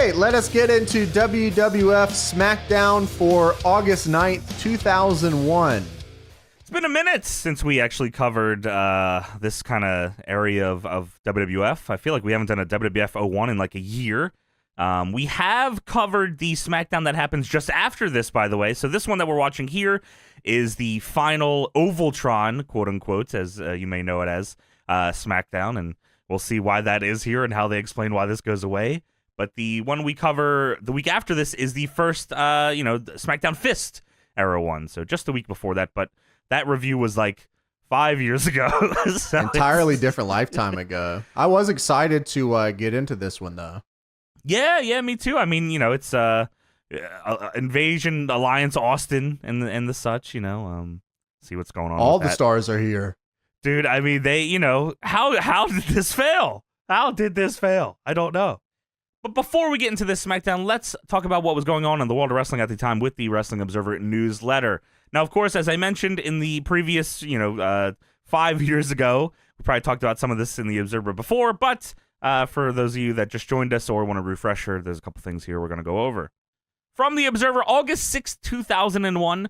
right, let us get into WWF SmackDown for August 9th, 2001. It's been a minute since we actually covered this kind of area of WWF. I feel like we haven't done a WWF 01 in like a year. We have covered the SmackDown that happens just after this, by the way. So this one that we're watching here is the final Oval-Tron, quote-unquote, as you may know it as, SmackDown. And we'll see why that is here and how they explain why this goes away. But the one we cover the week after this is the first, SmackDown Fist era one. So just the week before that. But that review was like 5 years ago. So entirely different lifetime ago. I was excited to get into this one, though. Yeah, me too. I mean, it's Invasion Alliance Austin and the such, see what's going on. All with the that. stars are here. Dude, I mean, they, how did this fail? How did this fail? I don't know. But before we get into this SmackDown, let's talk about what was going on in the world of wrestling at the time with the Wrestling Observer newsletter. Now, of course, as I mentioned in the previous, 5 years ago, we probably talked about some of this in the Observer before, but for those of you that just joined us or want a refresher, there's a couple things here we're going to go over. From the Observer, August 6, 2001,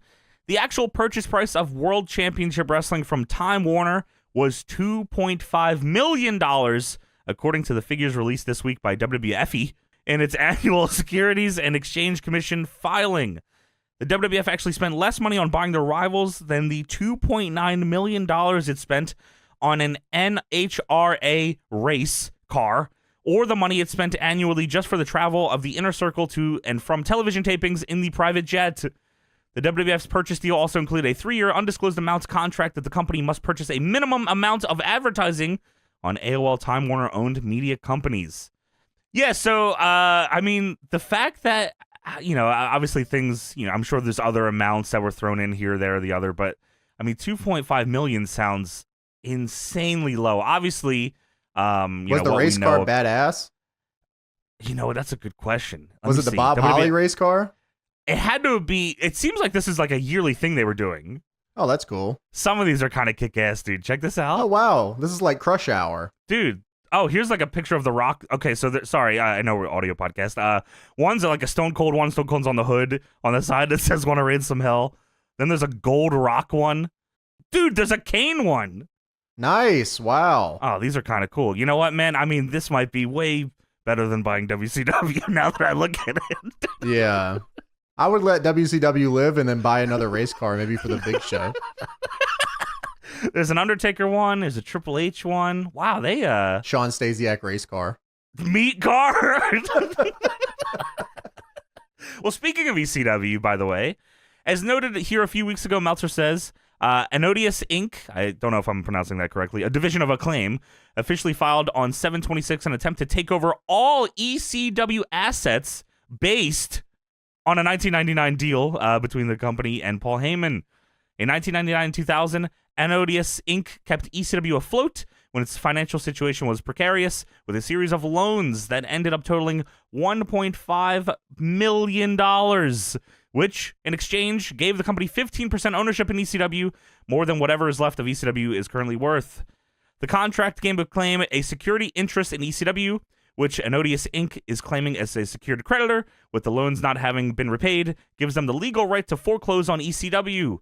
the actual purchase price of World Championship Wrestling from Time Warner was $2.5 million, according to the figures released this week by WWF in its annual Securities and Exchange Commission filing. The WWF actually spent less money on buying their rivals than the $2.9 million it spent on an NHRA race car, or the money it spent annually just for the travel of the Inner Circle to and from television tapings in the private jet. The WWF's purchase deal also included a 3-year undisclosed amounts contract that the company must purchase a minimum amount of advertising on AOL Time Warner-owned media companies. Yeah, so, the fact that, obviously things, I'm sure there's other amounts that were thrown in here, there, or the other, but, $2.5 million sounds insanely low. Obviously, was the race car badass? That's a good question. Was it the Bob Holly race car? It had to be. It seems like this is like a yearly thing they were doing. Oh, that's cool. Some of these are kind of kick-ass, dude. Check this out. Oh, wow. This is like Crush Hour. Dude. Oh, here's like a picture of The Rock. Okay, so sorry, I know we're audio podcast. One's like a Stone Cold one. Stone Cold's on the hood on the side that says "Wanna Raid Some Hell." Then there's a Gold Rock one. Dude, there's a Kane one. Nice. Wow. Oh, these are kind of cool. You know what, man? This might be way better than buying WCW now that I look at it. Yeah. I would let WCW live and then buy another race car, maybe for the big show. There's an Undertaker one. There's a Triple H one. Wow, they Sean Stasiak race car. Meat car. Well, speaking of ECW, by the way, as noted here a few weeks ago, Meltzer says, Anodius Inc., I don't know if I'm pronouncing that correctly, a division of Acclaim, officially filed on 7/26 an attempt to take over all ECW assets based on a 1999 deal between the company and Paul Heyman. In 1999 and 2000, Anodius Inc. kept ECW afloat when its financial situation was precarious, with a series of loans that ended up totaling $1.5 million, which, in exchange, gave the company 15% ownership in ECW, more than whatever is left of ECW is currently worth. The contract gave Acclaim a security interest in ECW, which Anodius Inc. is claiming as a secured creditor, with the loans not having been repaid, gives them the legal right to foreclose on ECW.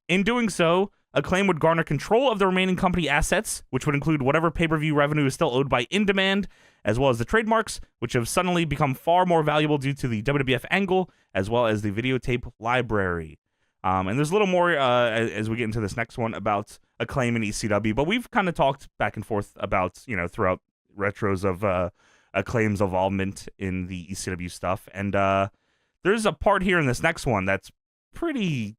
In doing so, Acclaim would garner control of the remaining company assets, which would include whatever pay-per-view revenue is still owed by In Demand, as well as the trademarks, which have suddenly become far more valuable due to the WWF angle, as well as the videotape library. And there's a little more as we get into this next one about Acclaim and ECW, but we've kind of talked back and forth about, throughout retros of Acclaim's involvement in the ECW stuff. And there's a part here in this next one that's pretty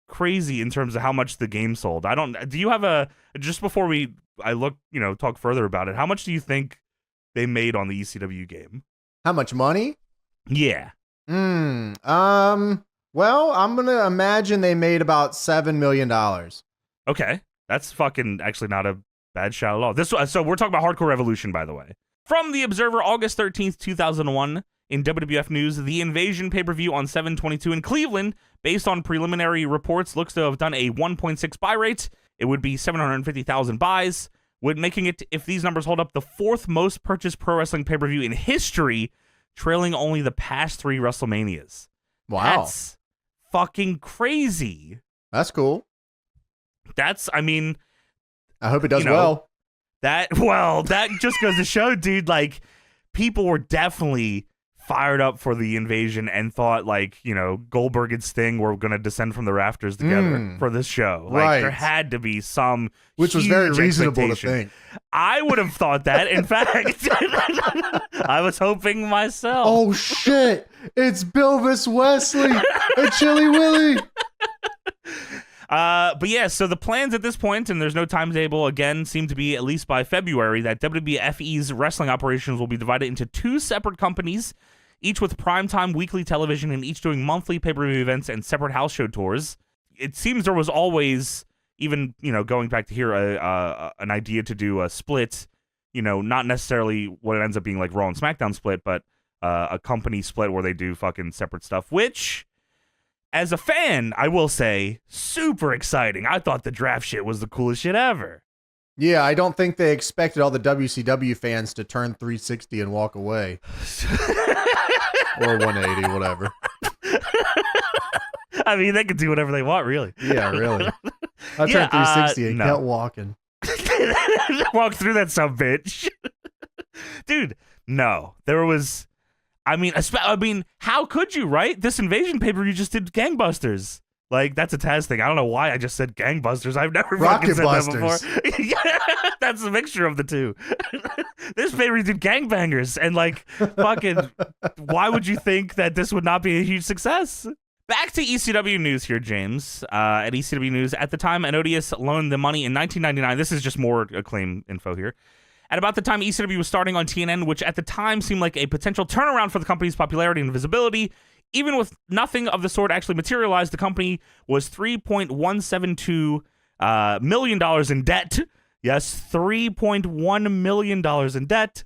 crazy in terms of how much the game sold. Do you have just before I talk further about it, how much do you think they made on the ECW game? How much money? Yeah. Well, I'm going to imagine they made about $7 million. Okay. That's fucking actually not a bad shout at all. So we're talking about Hardcore Revolution, by the way. From the Observer, August 13th, 2001, in WWF news, the Invasion pay-per-view on 7/22 in Cleveland, based on preliminary reports, looks to have done a 1.6 buy rate. It would be 750,000 buys, making it, if these numbers hold up, the fourth most purchased pro wrestling pay-per-view in history, trailing only the past 3 WrestleManias. Wow. That's fucking crazy. That's cool. I mean, I hope it does well. That just goes to show, dude, like, people were definitely fired up for the invasion and thought, like, Goldberg and Sting were going to descend from the rafters together for this show. Like, there had to be some Which was very reasonable to think. I would have thought that. In fact, I was hoping myself. Oh, shit. It's Bilvis Wesley and Chili Willy. But yeah, so the plans at this point, and there's no timetable, again, seem to be at least by February, that WWFE's wrestling operations will be divided into 2 separate companies, each with primetime weekly television and each doing monthly pay-per-view events and separate house show tours. It seems there was always, even, going back to here, an idea to do a split, not necessarily what it ends up being like Raw and SmackDown split, but a company split where they do fucking separate stuff, which, as a fan, I will say, super exciting. I thought the draft shit was the coolest shit ever. Yeah, I don't think they expected all the WCW fans to turn 360 and walk away. Or 180, whatever. I mean, they can do whatever they want, really. Yeah, really. I turned 360 and kept walking. Walk through that subbitch. Dude, no. There was... I mean, how could you, right? This invasion pay-per-view just did gangbusters. Like, that's a Taz thing. I don't know why I just said gangbusters. I've never fucking said that before. Yeah, that's a mixture of the two. This pay-per-view did gangbangers, and like, fucking, why would you think that this would not be a huge success? Back to ECW news here, James. At ECW news, at the time Anodius loaned the money in 1999. This is just more Acclaim info here. At about the time ECW was starting on TNN, which at the time seemed like a potential turnaround for the company's popularity and visibility, even with nothing of the sort actually materialized, the company was $3.172 million in debt. Yes, $3.1 million in debt,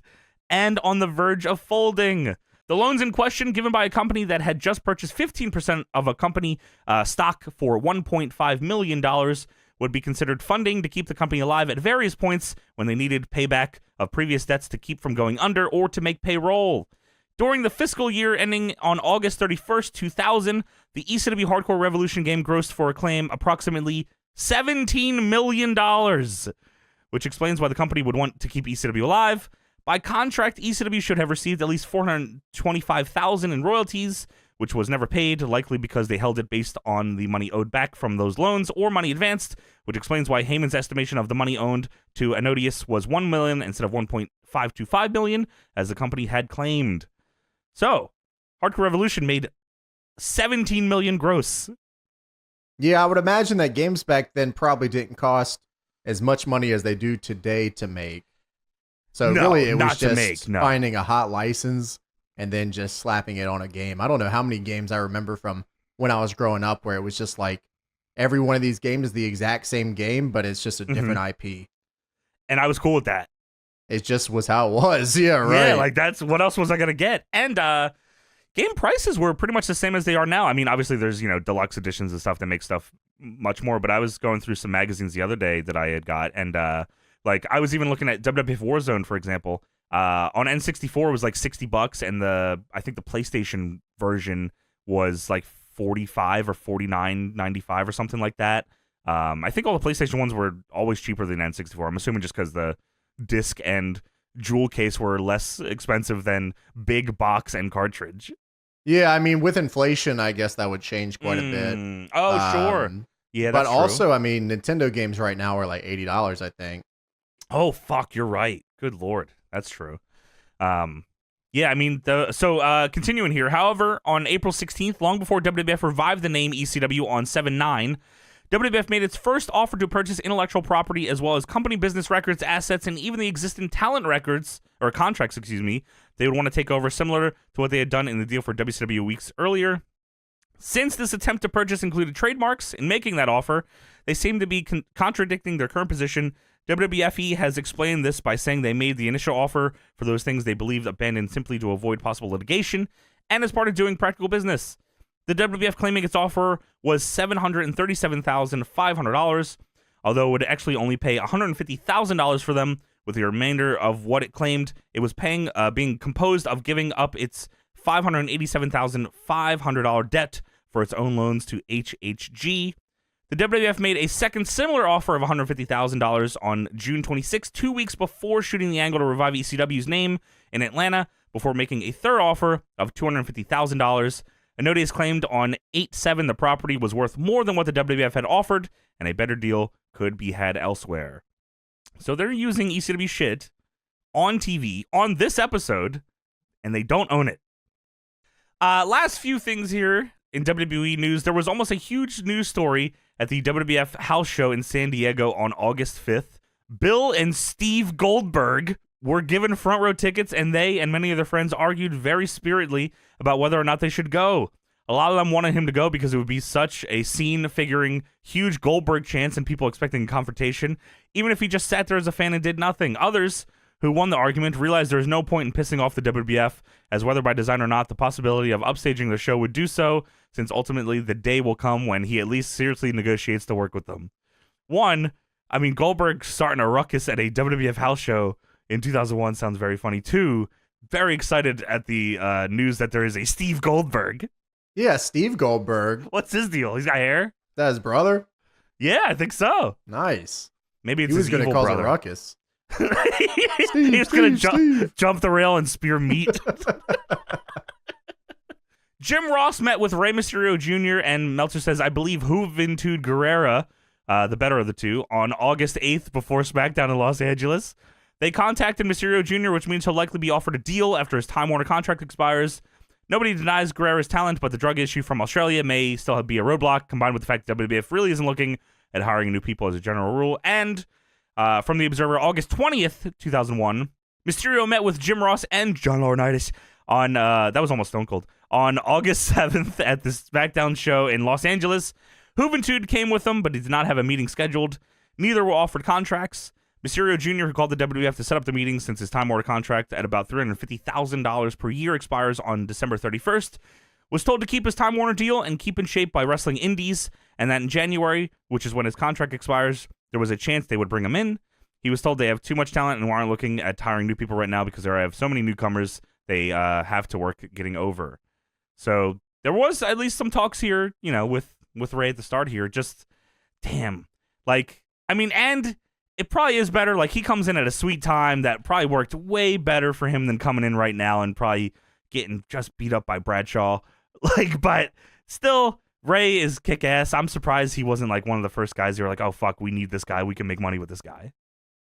and on the verge of folding. The loans in question, given by a company that had just purchased 15% of a company stock for $1.5 million, would be considered funding to keep the company alive at various points when they needed payback of previous debts to keep from going under or to make payroll. During the fiscal year ending on August 31st, 2000, the ECW Hardcore Revolution game grossed for Acclaim approximately $17 million, which explains why the company would want to keep ECW alive. By contract, ECW should have received at least $425,000 in royalties, which was never paid, likely because they held it based on the money owed back from those loans or money advanced, which explains why Heyman's estimation of the money owed to Anodius was $1 million instead of $1.525 million, as the company had claimed. So, Hardcore Revolution made $17 million gross. Yeah, I would imagine that games back then probably didn't cost as much money as they do today to make. So really, it was just finding a hot license and then just slapping it on a game. I don't know how many games I remember from when I was growing up where it was just like every one of these games is the exact same game, but it's just a different IP. And I was cool with that. It just was how it was. Yeah, right. Yeah, like that's what else was I going to get? And game prices were pretty much the same as they are now. I mean, obviously there's, deluxe editions and stuff that make stuff much more, but I was going through some magazines the other day that I had got, and like I was even looking at WWF Warzone, for example. On N64 it was like $60, and I think the PlayStation version was like $45 or $49.95 or something like that. I think all the PlayStation ones were always cheaper than N64. I'm assuming just because the disc and jewel case were less expensive than big box and cartridge. Yeah, I mean, with inflation, I guess that would change quite a bit. Oh, sure. Yeah, that's but also, true. I mean, Nintendo games right now are like $80, I think. Oh, fuck, you're right. Good Lord. That's true. Yeah, I mean, continuing here. However, on April 16th, long before WWF revived the name ECW on 7/9, WWF made its first offer to purchase intellectual property as well as company business records, assets, and even the existing talent records, or contracts, they would want to take over, similar to what they had done in the deal for WCW weeks earlier. Since this attempt to purchase included trademarks, in making that offer, they seem to be contradicting their current position. WWFE has explained this by saying they made the initial offer for those things they believed abandoned simply to avoid possible litigation, and as part of doing practical business. The WWF claiming its offer was $737,500, although it would actually only pay $150,000 for them, with the remainder of what it claimed it was paying being composed of giving up its $587,500 debt for its own loans to HHG. The WWF made a second similar offer of $150,000 on June 26, 2 weeks before shooting the angle to revive ECW's name in Atlanta, before making a third offer of $250,000. Anodius claimed on 8/7 the property was worth more than what the WWF had offered, and a better deal could be had elsewhere. So they're using ECW shit on TV on this episode, and they don't own it. Last few things here in WWE news. There was almost a huge news story at the WWF house show in San Diego on August 5th. Bill and Steve Goldberg were given front row tickets, and they and many of their friends argued very spiritedly about whether or not they should go. A lot of them wanted him to go because it would be such a scene-figuring, huge Goldberg chance and people expecting a confrontation, even if he just sat there as a fan and did nothing. Others who won the argument realized there was no point in pissing off the WWF, as whether by design or not, the possibility of upstaging the show would do so, since ultimately the day will come when he at least seriously negotiates to work with them. One, I mean, Goldberg starting a ruckus at a WWF house show in 2001 sounds very funny. Two, very excited at the news that there is a Steve Goldberg. Yeah, Steve Goldberg. What's his deal? He's got hair? Is that his brother? Yeah, I think so. Nice. Maybe it's he was going to cause brother. a ruckus. He was going to jump the rail and spear meat. Jim Ross met with Rey Mysterio Jr. and Meltzer says, I believe Juventud Guerrera, the better of the two, on August 8th before SmackDown in Los Angeles. They contacted Mysterio Jr., which means he'll likely be offered a deal after his Time Warner contract expires. Nobody denies Guerrera's talent, but the drug issue from Australia may still be a roadblock, combined with the fact that WWF really isn't looking at hiring new people as a general rule. And from The Observer, August 20th, 2001, Mysterio met with Jim Ross and John Laurinaitis on, that was almost Stone Cold, on August 7th at the SmackDown show in Los Angeles. Juventud came with them, but he did not have a meeting scheduled. Neither were offered contracts. Mysterio Jr., who called the WWF to set up the meeting since his Time Warner contract at about $350,000 per year expires on December 31st, was told to keep his Time Warner deal and keep in shape by wrestling indies, and that in January, which is when his contract expires, there was a chance they would bring him in. He was told they have too much talent and aren't looking at hiring new people right now because they have so many newcomers they have to work getting over. So there was at least some talks here, you know, with Ray at the start here. Just, damn. Like, I mean, and it probably is better. Like, he comes in at a sweet time that probably worked way better for him than coming in right now and probably getting just beat up by Bradshaw. Like, but still, Ray is kick-ass. I'm surprised he wasn't like one of the first guys who were like, oh, fuck, we need this guy. We can make money with this guy.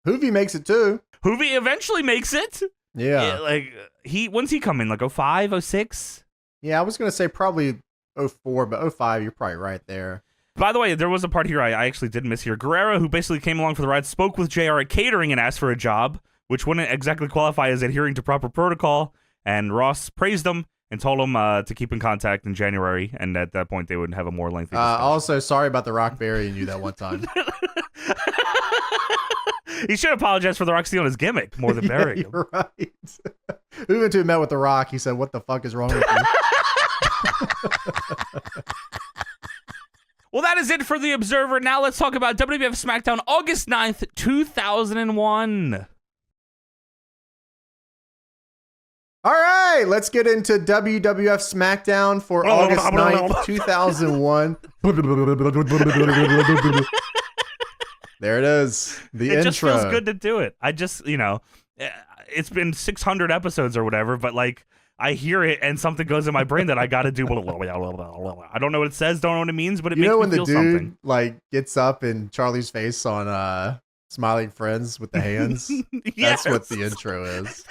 Hoovy makes it too. Hoovy eventually makes it. Yeah. Like, when's he come in? Like 05, 06? Yeah, I was going to say probably 04, but 05, you're probably right there. By the way, there was a part here I actually did miss here. Guerrero, who basically came along for the ride, spoke with JR at catering and asked for a job, which wouldn't exactly qualify as adhering to proper protocol. And Ross praised him and told him to keep in contact in January. And at that point, they would have a more lengthy discussion. Also, sorry about The Rock burying you that one time. He should apologize for The Rock stealing his gimmick more than burying him. You're right. We went to met with The Rock. He said, what the fuck is wrong with you? Well, that is it for The Observer. Now let's talk about WWF SmackDown, August 9th, 2001. All right, let's get into WWF SmackDown for August 9th, 2001. There it is. The intro. It just feels good to do it. I just, you know, it's been 600 episodes or whatever, but like, I hear it and something goes in my brain that I got to do. I don't know what it says, don't know what it means, but it makes me feel something. You know when the dude like gets up in Charlie's face on Smiling Friends with the hands? Yes. That's what the intro is.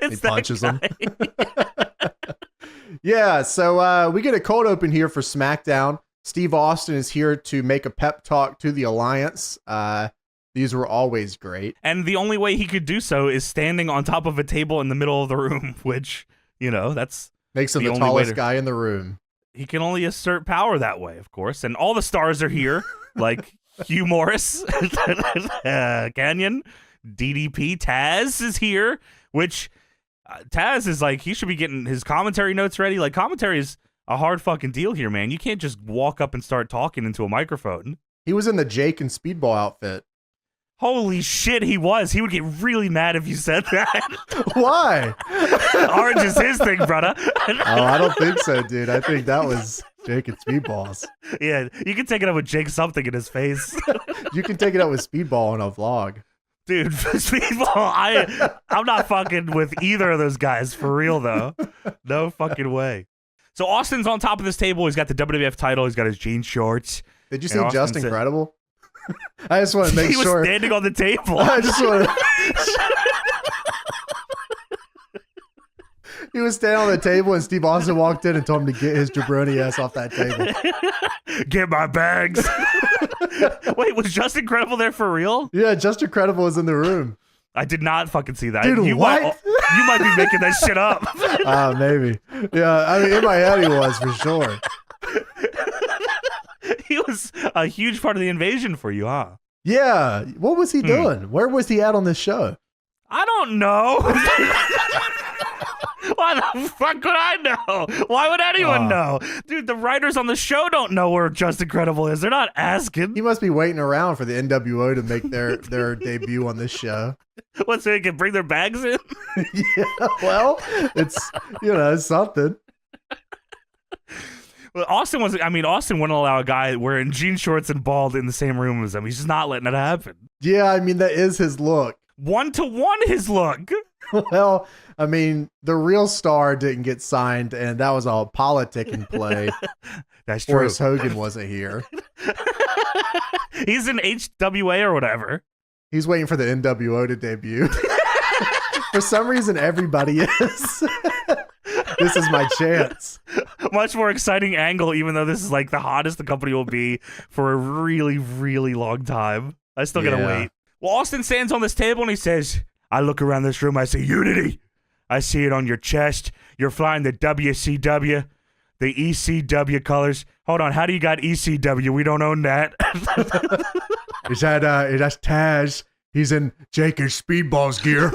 He punches him. Yeah, so we get a cold open here for SmackDown. Steve Austin is here to make a pep talk to the Alliance. These were always great. And the only way he could do so is standing on top of a table in the middle of the room, which, you know, that's makes him the tallest guy in the room. He can only assert power that way, of course. And all the stars are here, like Hugh Morris, Canyon, DDP, Taz is here, which Taz is like, he should be getting his commentary notes ready. Like, commentary is a hard fucking deal here, man. You can't just walk up and start talking into a microphone. He was in the Jake and Speedball outfit. Holy shit, he was. He would get really mad if you said that. Why? Orange is his thing, brother. I don't think so, dude. I think that was Jake and Speedballs. Yeah, you can take it up with Jake something in his face. You can take it up with Speedball on a vlog. Dude, Speedball, I'm not fucking with either of those guys, for real, though. No fucking way. So Austin's on top of this table. He's got the WWF title. He's got his jean shorts. Did you see Just Incredible? I just want to make sure. He was standing on the table. I just want to. He was standing on the table and Steve Austin walked in and told him to get his jabroni ass off that table. Get my bags. Wait, was Just Incredible there for real? Yeah, Just Incredible was in the room. I did not fucking see that. Dude, you what? You might be making that shit up. Maybe. Yeah, I mean, in my head he was for sure. He was a huge part of the invasion for you, huh? Yeah. What was he doing? Where was he at on this show? I don't know. Why the fuck would I know? Why would anyone know? Dude, the writers on the show don't know where Just Incredible is. They're not asking. He must be waiting around for the NWO to make their debut on this show. What, so they can bring their bags in? Yeah, well, it's, it's something. Well, Austin wouldn't allow a guy wearing jean shorts and bald in the same room as him. He's just not letting it happen. Yeah, I mean, that is his look. 1-to-1 his look. Well, I mean, the real star didn't get signed, and that was all politicking play. That's true. Horace Hogan wasn't here. He's in HWA or whatever. He's waiting for the NWO to debut. For some reason, everybody is. This is my chance. Much more exciting angle, even though this is like the hottest the company will be for a really, really long time. I still gotta wait. Well, Austin stands on this table and he says, I look around this room, I see unity. I see it on your chest. You're flying the WCW, the ECW colors. Hold on, how do you got ECW? We don't own that. Is that that's Taz? He's in Jake and Speedball's gear.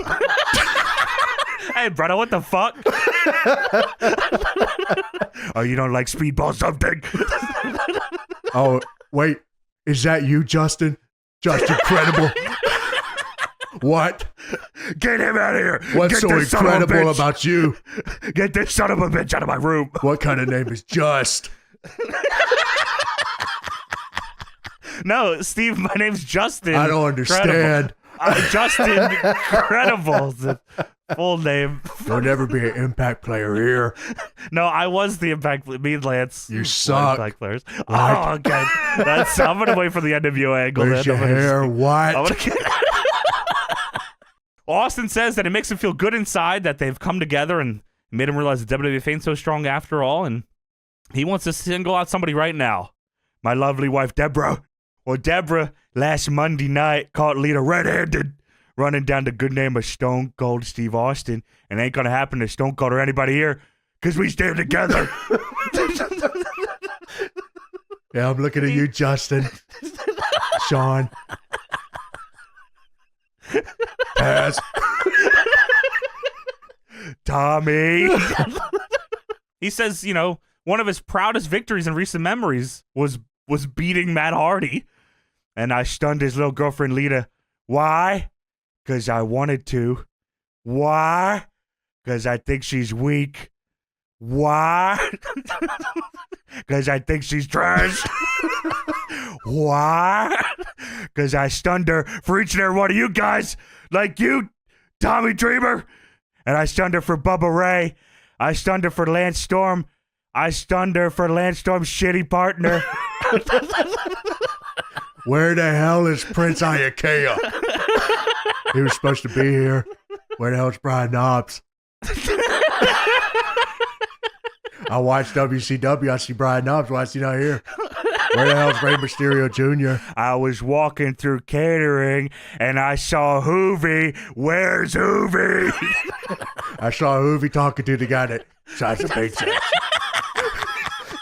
Hey, brother, what the fuck? Oh, you don't like Speedball something? Oh, wait. Is that you, Justin? Just Incredible. What? Get him out of here. What's so incredible about you? Get this son of a bitch out of my room. What kind of name is Just? No, Steve, my name's Justin. I don't understand. Justin Incredible. Full name. You'll never be an Impact player here. No, I was the Impact. Me and Lance. You suck. Impact players. What? Oh, okay. I'm gonna wait for the NWO angle. Where's your hair? What? Austin says that it makes him feel good inside that they've come together and made him realize the WWF ain't so strong after all, and he wants to single out somebody right now. My lovely wife, Deborah. Well, Deborah, last Monday night, caught Lita red-handed, running down the good name of Stone Cold Steve Austin, and it ain't gonna happen to Stone Cold or anybody here, because we stand together. Yeah, I'm looking at you, Justin. Sean. Pass. Tommy. He says, one of his proudest victories in recent memories was beating Matt Hardy. And I stunned his little girlfriend, Lita. Why? Because I wanted to. Why? Because I think she's weak. Why? Because I think she's trash. Why? Because I stunned her for each and every one of you guys, like you, Tommy Dreamer. And I stunned her for Bubba Ray. I stunned her for Lance Storm. I stunned her for Lance Storm's shitty partner. Where the hell is Prince Iakea? He was supposed to be here. Where the hell is Brian Knobbs? I watched WCW. I see Brian Knobbs. Why is he not here? Where the hell is Rey Mysterio Jr.? I was walking through catering and I saw Hoovy. Where's Hoovy? I saw Hoovy talking to the guy that shot the pizza.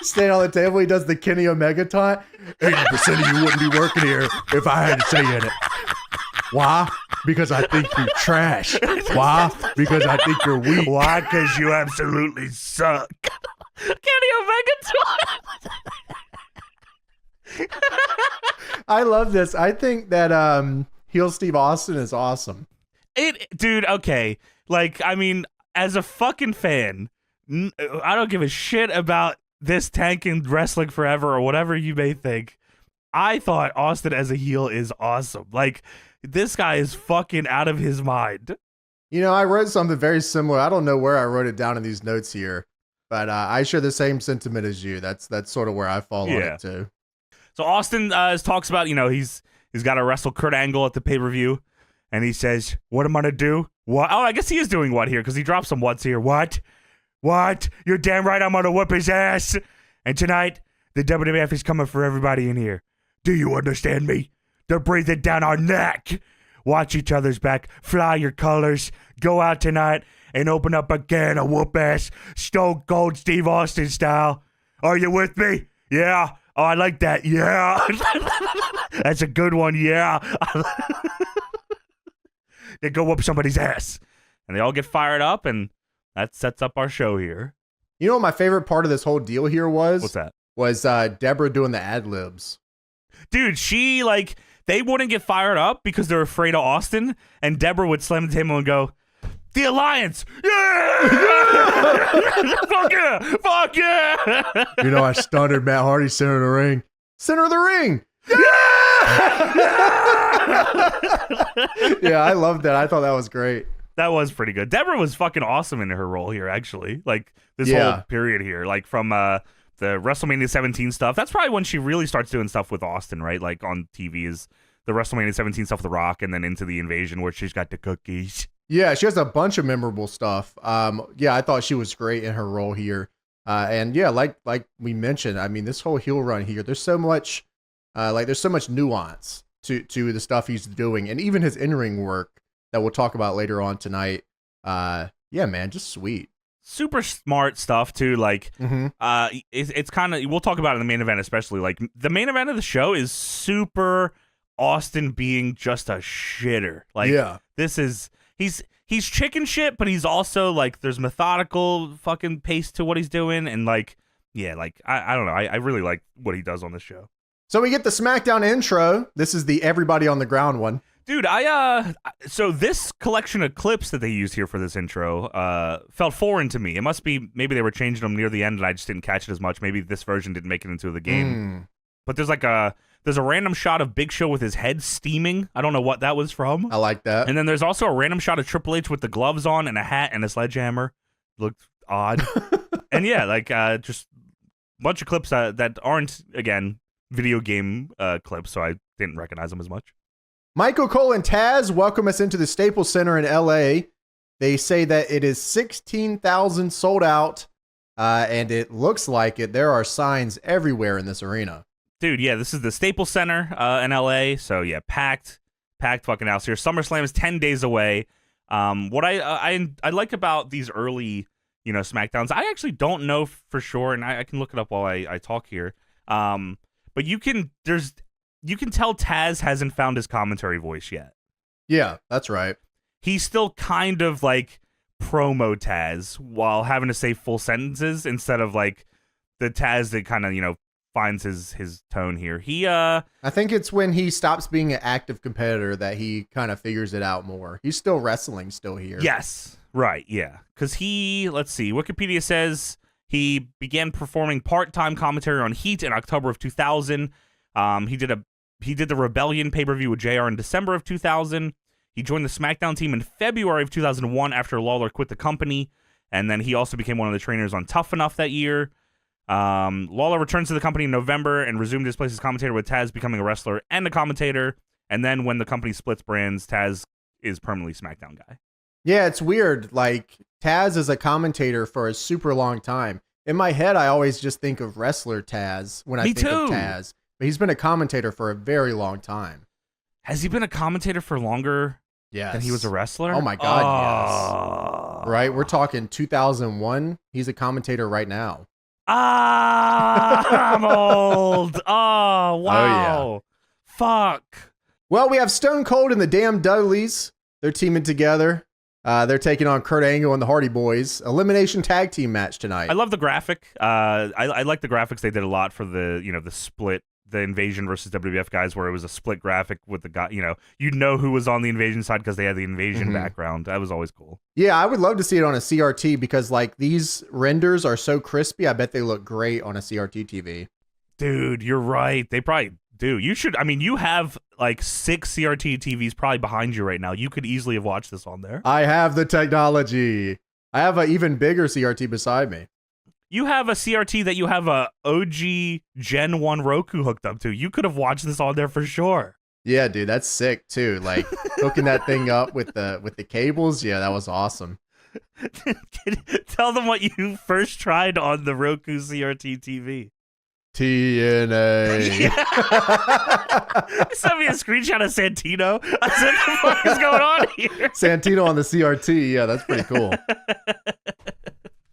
Staying on the table, he does the Kenny Omega taunt. 80% of you wouldn't be working here if I had to say in it. Why? Because I think you're trash. Why? Because I think you're weak. Why? Because you absolutely suck. Kenny Omega taunt. I love this. I think that heel Steve Austin is awesome. Dude, okay. Like, I mean, as a fucking fan, I don't give a shit about this tanking wrestling forever or whatever you may think. I thought Austin as a heel is awesome. Like, this guy is fucking out of his mind. You know, I wrote something very similar. I don't know where I wrote it down in these notes here, but I share the same sentiment as you. That's sort of where I fall on it too. So Austin talks about, he's got to wrestle Kurt Angle at the pay-per-view, and he says, what am I going to do? What? Oh, I guess he is doing what here, because he drops some what's here. What? You're damn right I'm going to whip his ass. And tonight, the WWF is coming for everybody in here. Do you understand me? They're breathing down our neck. Watch each other's back, fly your colors, go out tonight and open up a can of whoop-ass Stone Cold Steve Austin style. Are you with me? Yeah. Oh, I like that. Yeah. That's a good one. Yeah. They go whoop somebody's ass. And they all get fired up, and that sets up our show here. You know what my favorite part of this whole deal here was? What's that? Was Deborah doing the ad-libs. Dude, she, they wouldn't get fired up because they're afraid of Austin, and Deborah would slam the table and go, the Alliance! Yeah! Fuck yeah! Fuck yeah! You know, I stunned Matt Hardy center of the ring. Center of the ring! Yeah! Yeah, I loved that. I thought that was great. That was pretty good. Deborah was fucking awesome in her role here, actually. Like, this whole period here. Like, from the WrestleMania 17 stuff. That's probably when she really starts doing stuff with Austin, right? Like, on TV is the WrestleMania 17 stuff with The Rock, and then into the Invasion where she's got the cookies. Yeah, she has a bunch of memorable stuff. Yeah, I thought she was great in her role here. And yeah, like we mentioned, I mean, this whole heel run here, there's so much, there's so much nuance to the stuff he's doing, and even his in-ring work that we'll talk about later on tonight. Yeah, man, just sweet. Super smart stuff too. Like, it's kind of, we'll talk about it in the main event, especially. Like, the main event of the show is super Austin being just a shitter. Like, this is. He's chicken shit, but he's also, like, there's methodical fucking pace to what he's doing, and, like, yeah, like, I don't know. I really like what he does on the show. So we get the SmackDown intro. This is the everybody on the ground one. Dude, so this collection of clips that they used here for this intro felt foreign to me. It must be, maybe they were changing them near the end and I just didn't catch it as much. Maybe this version didn't make it into the game. But there's a random shot of Big Show with his head steaming. I don't know what that was from. I like that. And then there's also a random shot of Triple H with the gloves on and a hat and a sledgehammer. Looked odd. And yeah, like, just a bunch of clips that aren't, again, video game clips, so I didn't recognize them as much. Michael Cole and Taz welcome us into the Staples Center in LA. They say that it is 16,000 sold out, and it looks like it. There are signs everywhere in this arena. Dude, yeah, this is the Staples Center in LA, so yeah, packed fucking house here. SummerSlam is 10 days away. What I like about these early, SmackDowns, I actually don't know for sure, and I can look it up while I talk here. But you can tell Taz hasn't found his commentary voice yet. Yeah, that's right. He's still kind of like promo Taz while having to say full sentences instead of like the Taz that kind of, finds his tone here. I think it's when he stops being an active competitor that he kind of figures it out more. He's still wrestling still here. Yes, right, yeah. Because let's see, Wikipedia says he began performing part-time commentary on Heat in October of 2000. He did the Rebellion pay-per-view with JR in December of 2000. He joined the SmackDown team in February of 2001 after Lawler quit the company. And then he also became one of the trainers on Tough Enough that year. Lawler returned to the company in November and resumed his place as commentator, with Taz becoming a wrestler and a commentator. And then when the company splits brands, Taz is permanently SmackDown guy. Yeah, it's weird. Like, Taz is a commentator for a super long time. In my head, I always just think of wrestler Taz when I think of Taz. But he's been a commentator for a very long time. Has he been a commentator for longer than he was a wrestler? Oh, my God, yes. Right? We're talking 2001. He's a commentator right now. I'm old. Oh, wow. Oh, yeah. Fuck. Well, we have Stone Cold and the damn Dudleys. They're teaming together. They're taking on Kurt Angle and the Hardy Boys. Elimination tag team match tonight. I love the graphic. I like the graphics they did a lot for the the split the Invasion versus WWF guys, where it was a split graphic with the guy, you'd know who was on the Invasion side because they had the Invasion background. That was always cool. Yeah, I would love to see it on a CRT because like these renders are so crispy. I bet they look great on a CRT TV. Dude, you're right. They probably do. You should. I mean, you have like 6 CRT TVs probably behind you right now. You could easily have watched this on there. I have the technology. I have an even bigger CRT beside me. You have a CRT that you have a OG Gen 1 Roku hooked up to. You could have watched this on there for sure. Yeah, dude, that's sick too. Like hooking that thing up with the cables. Yeah, that was awesome. Tell them what you first tried on the Roku CRT TV. TNA. Send me a screenshot of Santino. I said, what the fuck is going on here? Santino on the CRT. Yeah, that's pretty cool.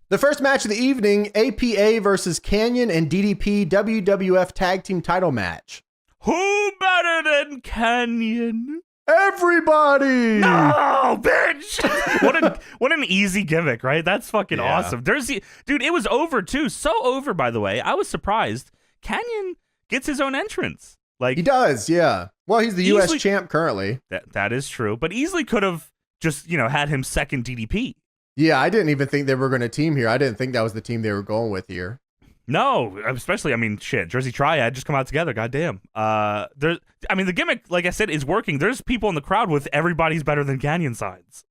The first match of the evening, APA versus Kanyon and DDP WWF Tag Team Title match. Who better than Kanyon? Everybody! No, bitch! What an easy gimmick, right? That's fucking awesome. Dude, it was over too. So over, by the way. I was surprised. Kanyon gets his own entrance. Like he does, yeah. Well, he's the U.S. champ currently. That is true, but easily could have just had him second DDP. Yeah, I didn't even think they were going to team here. I didn't think that was the team they were going with here. No, especially, Jersey Triad just come out together. Goddamn. The gimmick, like I said, is working. There's people in the crowd with everybody's better than Kanyon signs.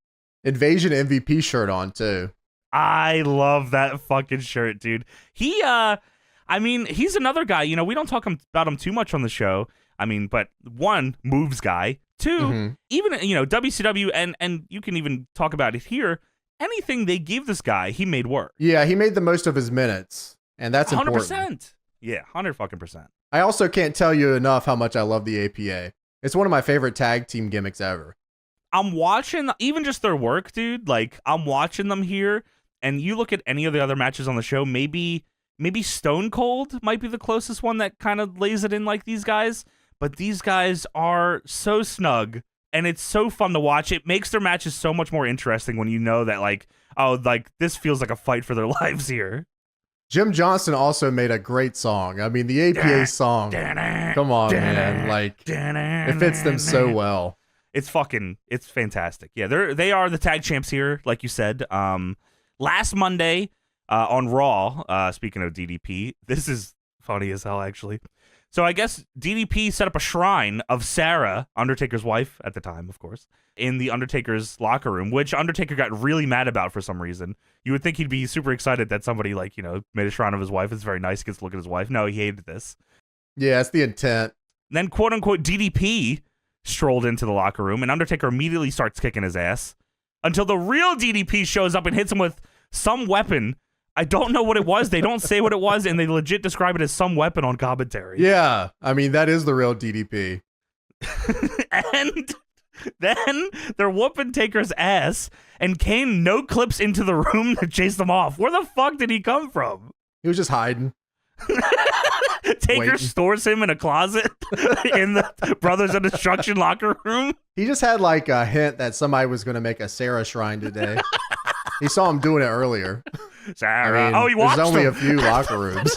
Invasion MVP shirt on too. I love that fucking shirt, dude. He's another guy. We don't talk about him too much on the show. But one, moves guy. Two, even WCW, and you can even talk about it here. Anything they gave this guy, he made work. Yeah, he made the most of his minutes, and that's 100%. Important. Yeah, 100%. I also can't tell you enough how much I love the APA. It's one of my favorite tag team gimmicks ever. I'm watching even just their work, dude. Like I'm watching them here, and you look at any of the other matches on the show. Maybe Stone Cold might be the closest one that kind of lays it in like these guys. But these guys are so snug. And it's so fun to watch. It makes their matches so much more interesting when you know that, this feels like a fight for their lives here. Jim Johnston also made a great song. The APA song. Come on, man. It fits them so well. It's fantastic. Yeah, they are the tag champs here, like you said. Last Monday on Raw, speaking of DDP, this is funny as hell, actually. So I guess DDP set up a shrine of Sarah, Undertaker's wife at the time, of course, in the Undertaker's locker room, which Undertaker got really mad about for some reason. You would think he'd be super excited that somebody made a shrine of his wife. It's very nice. He gets to look at his wife. No, he hated this. Yeah, that's the intent. Then quote unquote DDP strolled into the locker room and Undertaker immediately starts kicking his ass until the real DDP shows up and hits him with some weapon. I don't know what it was. They don't say what it was, and they legit describe it as some weapon on commentary. Yeah, that is the real DDP. And then they're whooping Taker's ass, and Kane no-clips into the room to chase them off. Where the fuck did he come from? He was just hiding. Taker stores him in a closet in the Brothers of Destruction locker room. He just had a hint that somebody was going to make a Sarah shrine today. He saw him doing it earlier. Sarah. He watched There's only them. a few locker rooms.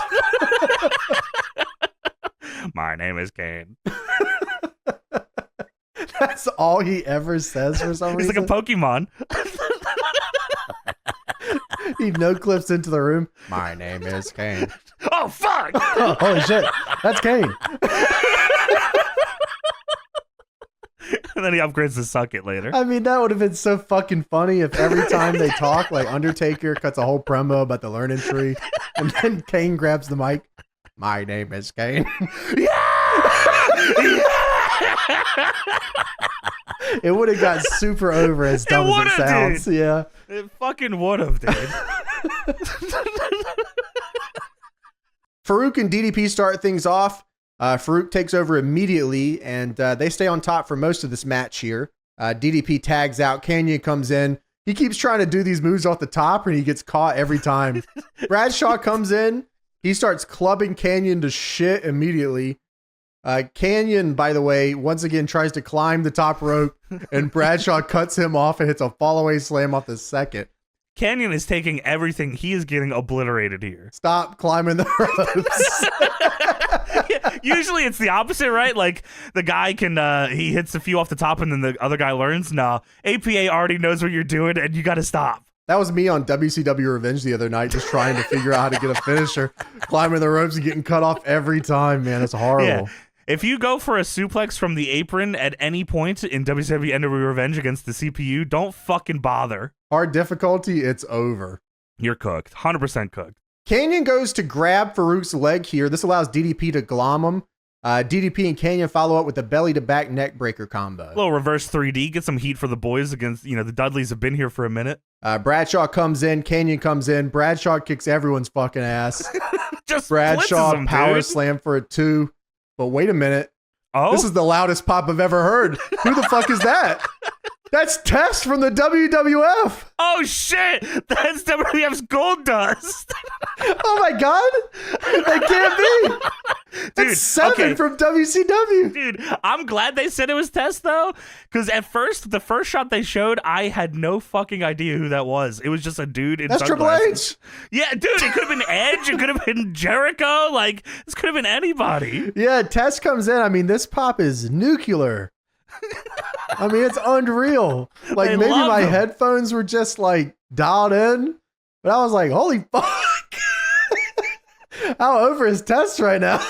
My name is Kane. That's all he ever says for some reason. He's like a Pokemon. He no-clips into the room. My name is Kane. Oh, fuck! Oh, holy shit. That's Kane. And then he upgrades to suck it later. That would have been so fucking funny if every time they talk, Undertaker cuts a whole promo about the learning tree, and then Kane grabs the mic. My name is Kane. Yeah! It would have got super over as dumb as it sounds. Dude. Yeah. It fucking would have, dude. Farouk and DDP start things off. Farouk takes over immediately, and they stay on top for most of this match here. DDP tags out. Kanyon comes in. He keeps trying to do these moves off the top, and he gets caught every time. Bradshaw comes in. He starts clubbing Kanyon to shit immediately. Kanyon, by the way, once again tries to climb the top rope, and Bradshaw cuts him off and hits a fall-away slam off the second. Kanyon is taking everything. He is getting obliterated here. Stop climbing the ropes. Usually it's the opposite, right? Like the guy can he hits a few off the top and then the other guy learns. No, APA already knows what you're doing and you got to stop. That was me on WCW Revenge the other night, just trying to figure out how to get a finisher, climbing the ropes and getting cut off every time, man. It's horrible. Yeah. If you go for a suplex from the apron at any point in WCW NWA Revenge against the CPU, don't fucking bother. Hard difficulty, it's over. You're cooked. 100% cooked. Kanyon goes to grab Farouk's leg here. This allows DDP to glom him. DDP and Kanyon follow up with a belly-to-back neck breaker combo. A little reverse 3D. Get some heat for the boys against, the Dudleys have been here for a minute. Bradshaw comes in. Kanyon comes in. Bradshaw kicks everyone's fucking ass. Just Bradshaw him, power dude. slam for a 2. But wait a minute. Oh? This is the loudest pop I've ever heard. Who the fuck is that? That's Test from the WWF. Oh, shit. That's WWF's Gold Dust. Oh, my God. That can't be. That's Dude, Seven from WCW. Dude, I'm glad they said it was Test, though, because at first, the first shot they showed, I had no fucking idea who that was. It was just a dude in That's sunglasses. Triple H. Yeah, dude, it could have been Edge. It could have been Jericho. Like, this could have been anybody. Yeah, Test comes in. I mean, this pop is nuclear. I mean, it's unreal. Like, maybe my headphones were just, like, dialed in, but I was like, holy fuck. How over is Test right now?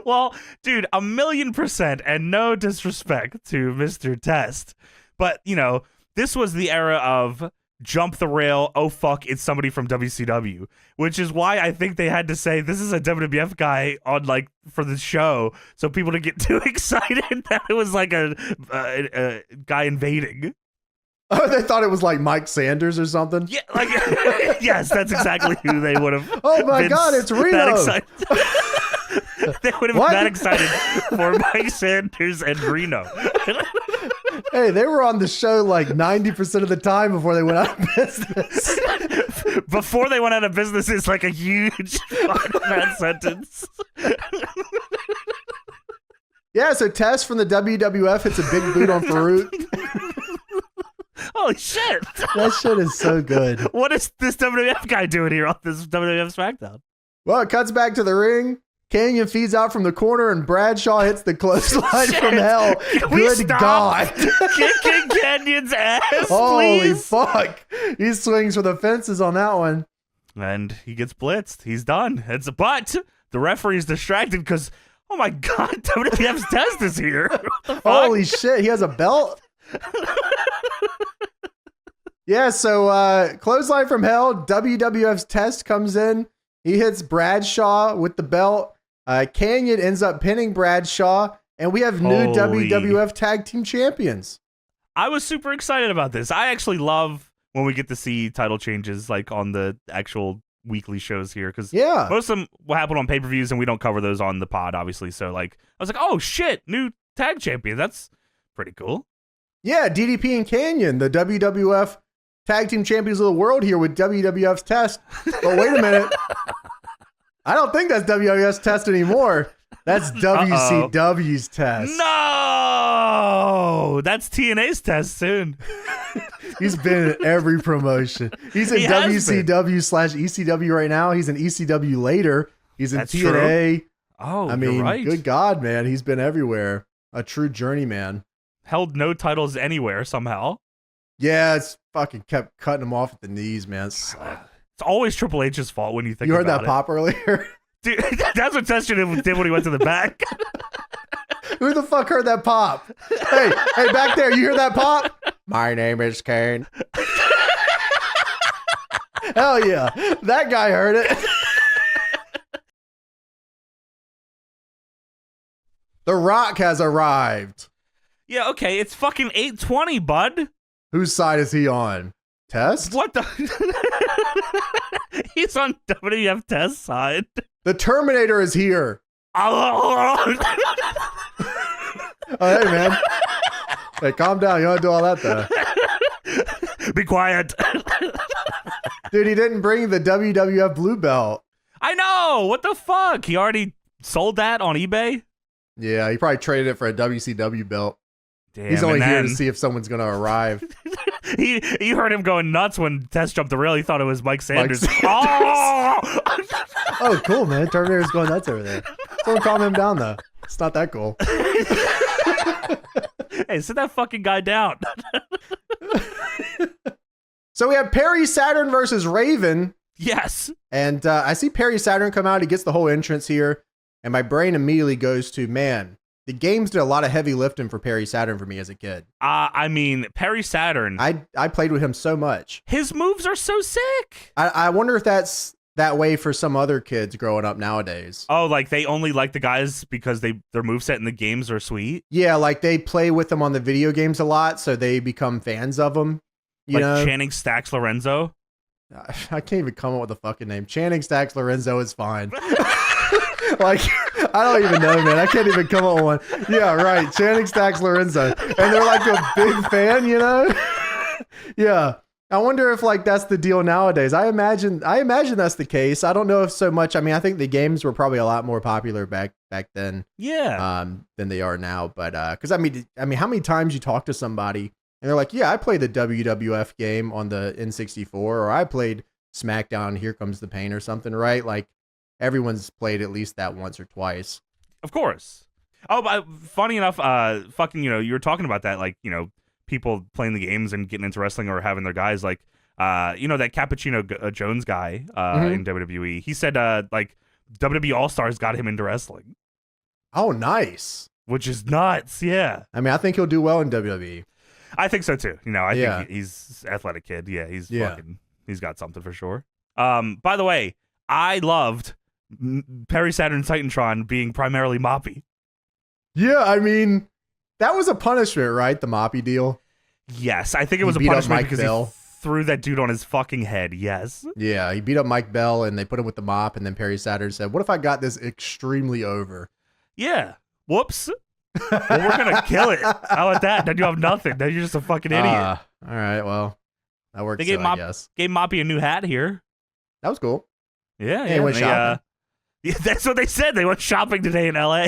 Well, dude, 1,000,000%, and no disrespect to Mr. Test, but, this was the era of jump the rail, oh fuck, it's somebody from WCW, which is why I think they had to say this is a WWF guy on, like, for the show, so people didn't get too excited that it was like a guy invading. Oh, they thought it was like Mike Sanders or something? Yeah, like, yes, that's exactly who they would have. Oh my God, it's Rhyno. They would have been that excited for Mike Sanders and Rhyno. Hey, they were on the show like 90% of the time before they went out of business. Before they went out of business is like a huge part of that sentence. Yeah, so Test from the WWF hits a big boot on Farouk. Holy shit. That shit is so good. What is this WWF guy doing here on this WWF SmackDown? Well, it cuts back to the ring. Kanyon feeds out from the corner, and Bradshaw hits the clothesline from hell. Good God. Kicking Canyon's ass, Holy please. fuck. He swings for the fences on that one. And he gets blitzed. He's done. But the referee's distracted because, oh my God, WWF's Test is here. Holy shit, he has a belt? Yeah, so clothesline from hell, WWF's Test comes in. He hits Bradshaw with the belt. Kanyon ends up pinning Bradshaw, and we have new WWF Tag Team Champions. I was super excited about this. I actually love when we get to see title changes like on the actual weekly shows here, because most of them will happen on pay-per-views, and we don't cover those on the pod, obviously. So, like, I was like, oh, shit, new tag champion. That's pretty cool. Yeah, DDP and Kanyon, the WWF Tag Team Champions of the World here with WWF's Test. But wait a minute. I don't think that's WWF's Test anymore. That's WCW's Test. No! That's TNA's Test soon. He's been in every promotion. He's in WCW/ECW right now. He's in ECW later. He's in TNA. True. Oh, I mean, you're right. Good God, man. He's been everywhere. A true journeyman. Held no titles anywhere somehow. Yeah, it's fucking kept cutting him off at the knees, man. It's always Triple H's fault when you think about it. You heard that it. pop earlier? Dude, that's what Test did when he went to the back. Who the fuck heard that pop? Hey, back there, you hear that pop? My name is Kane. Hell yeah, that guy heard it. The Rock has arrived. Yeah, okay, it's fucking 8:20, bud. Whose side is he on? Test? What the? He's on WWF Test side. The Terminator is here. Oh, hey, man. Hey, calm down. You don't do all that, though. Be quiet. Dude, he didn't bring the WWF blue belt. I know. What the fuck? He already sold that on eBay? Yeah, he probably traded it for a WCW belt. Damn, he's only here to see if someone's going to arrive. You heard him going nuts when Test jumped the rail. He thought it was Mike Sanders. Oh, cool, man. Terminator's going nuts over there. Someone calm him down, though. It's not that cool. Hey, sit that fucking guy down. So we have Perry Saturn versus Raven. Yes. And I see Perry Saturn come out. He gets the whole entrance here. And my brain immediately goes to, man, the games did a lot of heavy lifting for Perry Saturn for me as a kid. I mean, Perry Saturn. I played with him so much. His moves are so sick. I wonder if that's that way for some other kids growing up nowadays. Oh, like they only like the guys because their moveset in the games are sweet? Yeah, like they play with them on the video games a lot, so they become fans of them. You know? Channing Stacks Lorenzo? I can't even come up with a fucking name. Channing Stacks Lorenzo is fine. Like, I don't even know, man. I can't even come up with one. Yeah, right. Channing Stacks Lorenzo. And they're like a big fan, you know? Yeah. I wonder if like that's the deal nowadays. I imagine that's the case. I don't know if so much. I mean, I think the games were probably a lot more popular back then. Yeah. Than they are now. But because I mean, how many times you talk to somebody and they're like, yeah, I played the WWF game on the N64, or I played SmackDown, Here Comes the Pain or something, right? Like everyone's played at least that once or twice. Of course. Oh, but funny enough, fucking, you know, you were talking about that, like, you know, people playing the games and getting into wrestling or having their guys, like, you know, that Cappuccino Jones guy in WWE. He said, like, WWE All-Stars got him into wrestling. Oh, nice. Which is nuts, yeah. I mean, I think he'll do well in WWE. I think so, too. You know, I think he's an athletic kid. Yeah, he's got something for sure. By the way, I loved Perry Saturn Titantron being primarily MOPPY. Yeah, I mean, that was a punishment, right? The MOPPY deal. Yes, I think it was a punishment because he threw that dude on his fucking head. Yes. Yeah, he beat up Mike Bell and they put him with the mop, and then Perry Saturn said, "What if I got this extremely over?" Yeah. Whoops. Well, we're gonna kill it. How about that? Then you have nothing. Then you're just a fucking idiot. All right. Well, that works. They gave I guess. Gave MOPPY a new hat here. That was cool. Yeah. They went shopping. Yeah, that's what they said. They went shopping today in LA.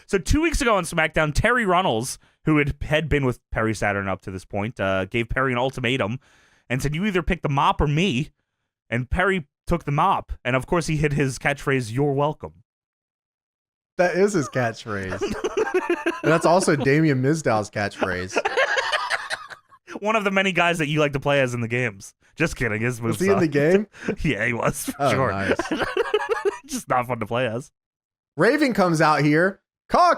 So 2 weeks ago on SmackDown, Terry Runnels, who had been with Perry Saturn up to this point, gave Perry an ultimatum and said, "You either pick the mop or me." And Perry took the mop. And of course, he hit his catchphrase, "You're welcome." That is his catchphrase. And that's also Damian Mizdow's catchphrase. One of the many guys that you like to play as in the games. Just kidding. His moves. Was he in the game? Yeah, he was. For sure. Nice. Just not fun to play as. Raven comes out here. Caw.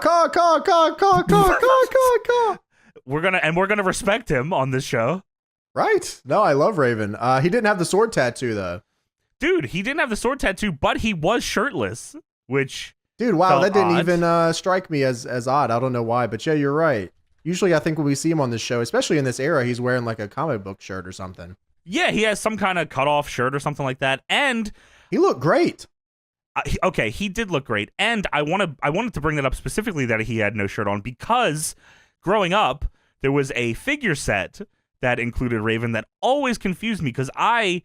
We're gonna respect him on this show. Right. No, I love Raven. He didn't have the sword tattoo though. Dude, he didn't have the sword tattoo, but he was shirtless, which dude, wow, that didn't even strike me as odd. I don't know why, but yeah, you're right. Usually I think when we see him on this show, especially in this era, he's wearing like a comic book shirt or something. Yeah, he has some kind of cutoff shirt or something like that. And he looked great. Okay, he did look great. And I wanted to bring that up specifically that he had no shirt on because growing up, there was a figure set that included Raven that always confused me because I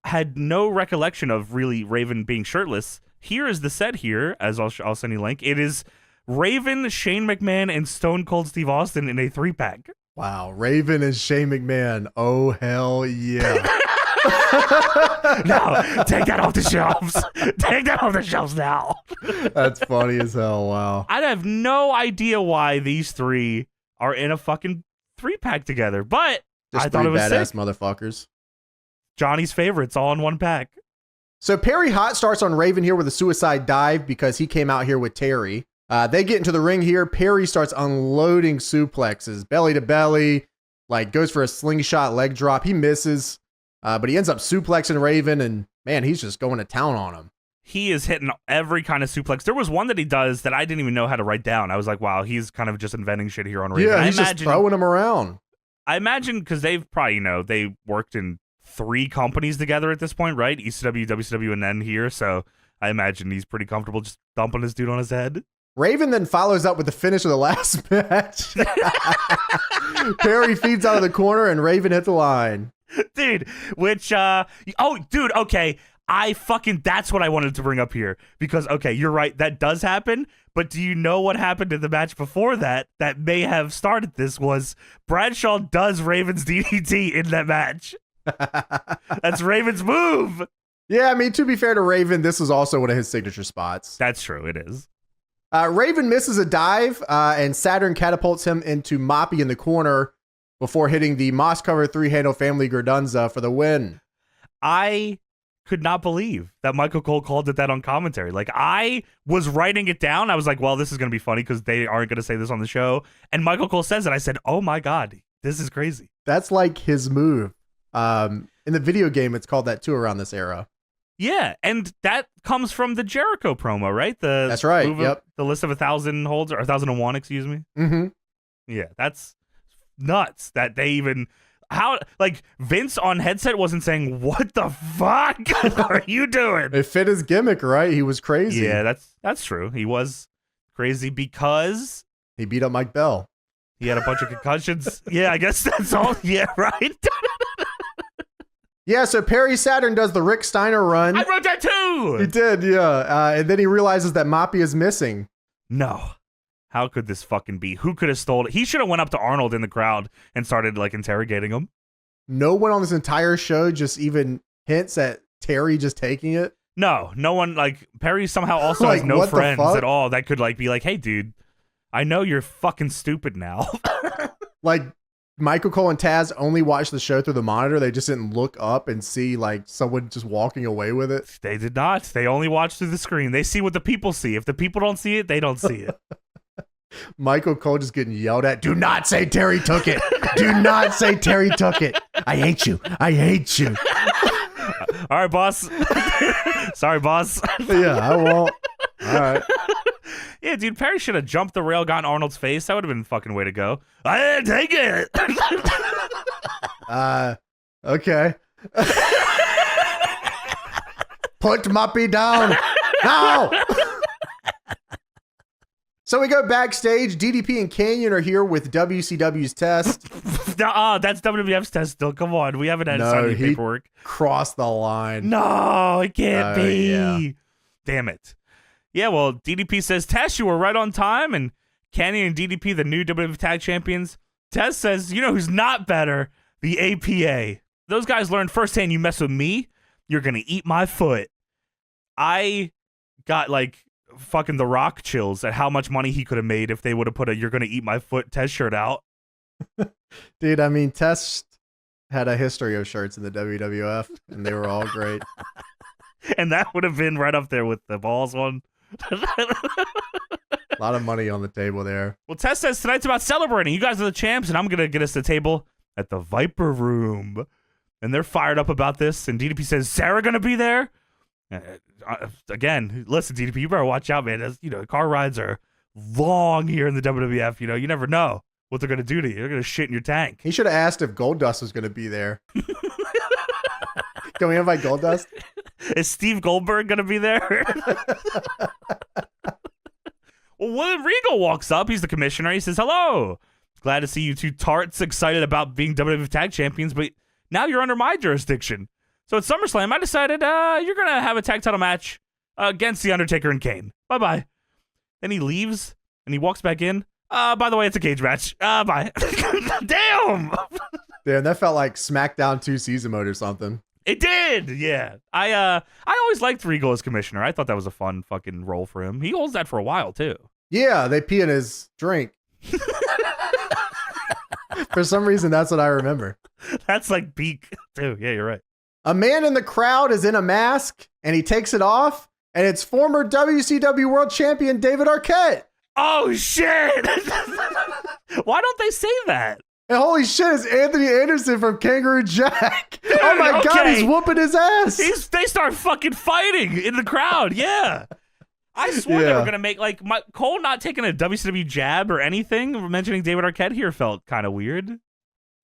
had no recollection of really Raven being shirtless. Here is the set here, as I'll send you a link. It is Raven, Shane McMahon, and Stone Cold Steve Austin in a 3-pack. Wow, Raven and Shane McMahon. Oh, hell yeah. No, take that off the shelves. Take that off the shelves now. That's funny as hell, wow. I have no idea why these three are in a fucking 3-pack together, but just I thought it was badass sick. Motherfuckers. Johnny's favorites all in 1 pack. So Perry Hot starts on Raven here with a suicide dive because he came out here with Terry. They get into the ring here. Perry starts unloading suplexes, belly to belly, like goes for a slingshot leg drop. He misses, but he ends up suplexing Raven, and man, he's just going to town on him. He is hitting every kind of suplex. There was one that he does that I didn't even know how to write down. I was like, wow, he's kind of just inventing shit here on Raven. Yeah, he's just throwing him around. I imagine because they've probably, they worked in 3 companies together at this point, right? ECW, WCW, and then here. So I imagine he's pretty comfortable just dumping this dude on his head. Raven then follows up with the finish of the last match. Perry feeds out of the corner and Raven hits the line. Dude, which, okay. That's what I wanted to bring up here because, okay, you're right. That does happen. But do you know what happened in the match before that may have started this was Bradshaw does Raven's DDT in that match. That's Raven's move. Yeah, I mean, to be fair to Raven, this was also one of his signature spots. That's true. It is. Raven misses a dive, and Saturn catapults him into MOPPY in the corner before hitting the moss cover 3-handle family Gordunza for the win. I could not believe that Michael Cole called it that on commentary. Like, I was writing it down. I was like, well, this is going to be funny because they aren't going to say this on the show. And Michael Cole says it. I said, oh my God, this is crazy. That's like his move. In the video game, it's called that too around this era. Yeah, and that comes from the Jericho promo, right? That's right. Yep. The list of 1,000 holds, or 1,001, excuse me. Mm-hmm. Yeah, that's nuts that they even... How, like, Vince on headset wasn't saying, what the fuck are you doing? It fit his gimmick, right? He was crazy. Yeah, that's true. He was crazy because... he beat up Mike Bell. He had a bunch of concussions. Yeah, I guess that's all. Yeah, right? Yeah, so Perry Saturn does the Rick Steiner run. I wrote that too! He did, yeah. And then he realizes that MOPPY is missing. No. How could this fucking be? Who could have stolen it? He should have went up to Arnold in the crowd and started, like, interrogating him. No one on this entire show just even hints at Terry just taking it? No one, like, Perry somehow also like, has no friends at all that could, like, be like, hey, dude, I know you're fucking stupid now. Like, Michael Cole and Taz only watched the show through the monitor. They just didn't look up and see, like, someone just walking away with it. They did not. They only watched through the screen. They see what the people see. If the people don't see it, they don't see it. Michael Cole just getting yelled at. Do not say Terry took it. Do not say Terry took it. I hate you. I hate you. All right, boss. Sorry, boss. Yeah, I won't. All right. Yeah, dude, Perry should have jumped the rail, gotten Arnold's face. That would have been the fucking way to go. I didn't take it. Okay. Put MOPPY down. No. So we go backstage. DDP and Kanyon are here with WCW's Test. That's WWF's Test still. Come on. We haven't had signing paperwork. Crossed the line. No, it can't be. Yeah. Damn it. Yeah, well, DDP says, Tess, you were right on time, and Kanyon and DDP, the new WWF Tag Champions. Tess says, you know who's not better? The APA. Those guys learned firsthand, you mess with me, you're going to eat my foot. I got, like, fucking The Rock chills at how much money he could have made if they would have put a you're going to eat my foot Tess shirt out. Dude, I mean, Tess had a history of shirts in the WWF, and they were all great. And that would have been right up there with the balls one. A lot of money on the table there. Well, Tess says tonight's about celebrating. You guys are the champs, and I'm going to get us the table at the Viper Room. And they're fired up about this. And DDP says, Sarah going to be there? Again, listen, DDP, you better watch out, man. As, you know, car rides are long here in the WWF. You know, you never know what they're going to do to you. They're going to shit in your tank. He should have asked if Goldust was going to be there. Can we invite Goldust? Is Steve Goldberg going to be there? Well, William Regal walks up. He's the commissioner. He says, hello. Glad to see you two tarts excited about being WWF Tag Champions, but now you're under my jurisdiction. So at SummerSlam, I decided you're going to have a tag title match against The Undertaker and Kane. Bye-bye. Then he leaves, and he walks back in. By the way, it's a cage match. Bye. Damn! Damn, that felt like SmackDown 2 season mode or something. It did, yeah. I always liked Regal as commissioner. I thought that was a fun fucking role for him. He holds that for a while, too. Yeah, they pee in his drink. For some reason, that's what I remember. That's like peak, too. Yeah, you're right. A man in the crowd is in a mask, and he takes it off, and it's former WCW World Champion David Arquette. Oh, shit! Why don't they say that? And holy shit, it's Anthony Anderson from Kangaroo Jack. Dude, oh my God, he's whooping his ass. They start fucking fighting in the crowd, yeah. I swore they were going to make, like, Cole not taking a WCW jab or anything, mentioning David Arquette here felt kind of weird.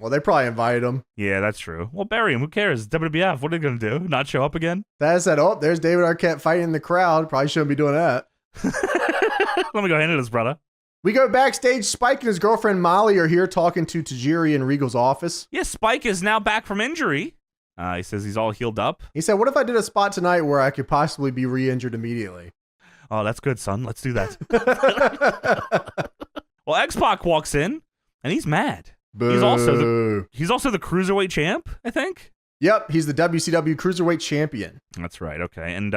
Well, they probably invited him. Yeah, that's true. Well, bury him. Who cares? WWF. What are they going to do? Not show up again? That said, oh, there's David Arquette fighting in the crowd. Probably shouldn't be doing that. Let me go handle this, brother. We go backstage. Spike and his girlfriend Molly are here talking to Tajiri in Regal's office. Yeah, Spike is now back from injury. He says he's all healed up. He said, what if I did a spot tonight where I could possibly be re-injured immediately? Oh, that's good, son. Let's do that. Well, X-Pac walks in, and he's mad. Boo. He's also the Cruiserweight champ, I think. Yep, he's the WCW Cruiserweight Champion. That's right, okay. And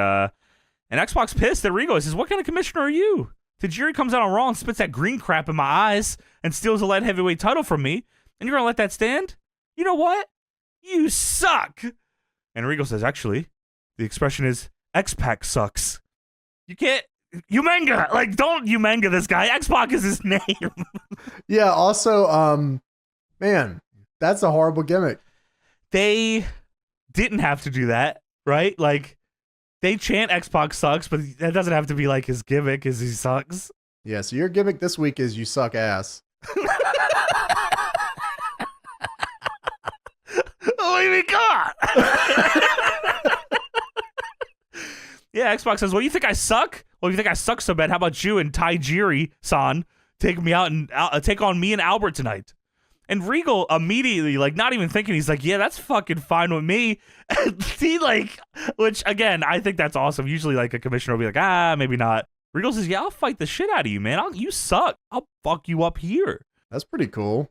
X-Pac's pissed at Regal. He says, what kind of commissioner are you? Tajiri comes out on Raw and spits that green crap in my eyes and steals the light heavyweight title from me, and you're going to let that stand? You know what? You suck. And Regal says, actually, the expression is, X-Pac sucks. You can't, Umanga, like, don't Umanga this guy. X-Pac is his name. Yeah, also, man, that's a horrible gimmick. They didn't have to do that, right? Like, they chant X-Pac sucks, but that doesn't have to be like his gimmick is he sucks. Yeah, so your gimmick this week is you suck ass. Oh my God. Yeah, X-Pac says, well, you think I suck? Well, if you think I suck so bad, how about you and Tajiri-san take me out and take on me and Albert tonight? And Regal immediately, like, not even thinking, he's like, yeah, that's fucking fine with me. And he, like, which, again, I think that's awesome. Usually, like, a commissioner will be like, maybe not. Regal says, yeah, I'll fight the shit out of you, man. You suck. I'll fuck you up here. That's pretty cool.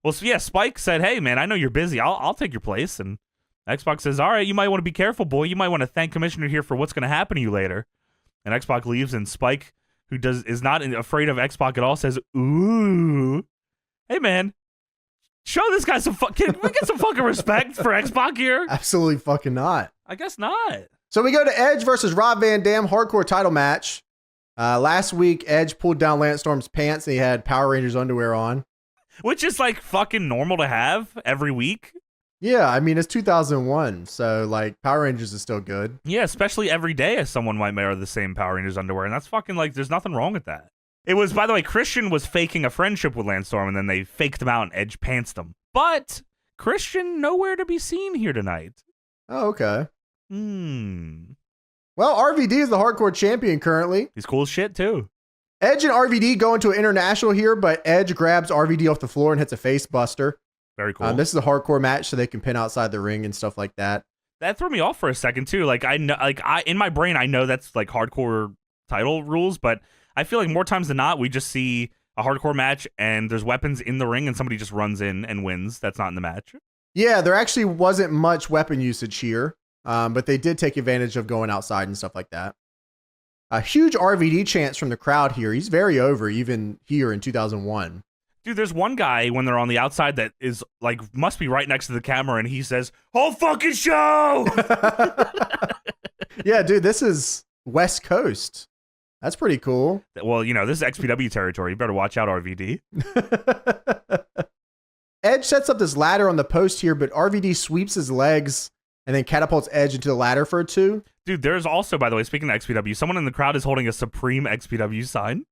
Well, so, yeah, Spike said, hey, man, I know you're busy. I'll take your place. And X-Pac says, all right, you might want to be careful, boy. You might want to thank Commissioner here for what's going to happen to you later. And X-Pac leaves, and Spike, who is not afraid of X-Pac at all, says, ooh, hey, man. Show this guy some can we get some fucking respect for X-Pac here? Absolutely fucking not. I guess not. So we go to Edge versus Rob Van Dam hardcore title match. Last week, Edge pulled down Lance Storm's pants and he had Power Rangers underwear on. Which is like fucking normal to have every week. Yeah, I mean, it's 2001, so like Power Rangers is still good. Yeah, especially every day as someone might wear the same Power Rangers underwear. And that's fucking like, there's nothing wrong with that. It was, by the way, Christian was faking a friendship with Lance Storm, and then they faked him out and Edge pantsed him. But Christian nowhere to be seen here tonight. Oh, okay. Well, RVD is the hardcore champion currently. He's cool as shit, too. Edge and RVD go into an international here, but Edge grabs RVD off the floor and hits a face buster. Very cool. This is a hardcore match, so they can pin outside the ring and stuff like that. That threw me off for a second, too. Like, in my brain, I know that's like hardcore title rules, but I feel like more times than not, we just see a hardcore match and there's weapons in the ring and somebody just runs in and wins. That's not in the match. Yeah, there actually wasn't much weapon usage here, but they did take advantage of going outside and stuff like that. A huge RVD chants from the crowd here. He's very over, even here in 2001. Dude, there's one guy when they're on the outside that is like, must be right next to the camera and he says, whole fucking show! Yeah, dude, this is West Coast. That's pretty cool. Well, you know, this is XPW territory. You better watch out, RVD. Edge sets up this ladder on the post here, but RVD sweeps his legs and then catapults Edge into the ladder for a 2. Dude, there's also, by the way, speaking of XPW, someone in the crowd is holding a Supreme XPW sign.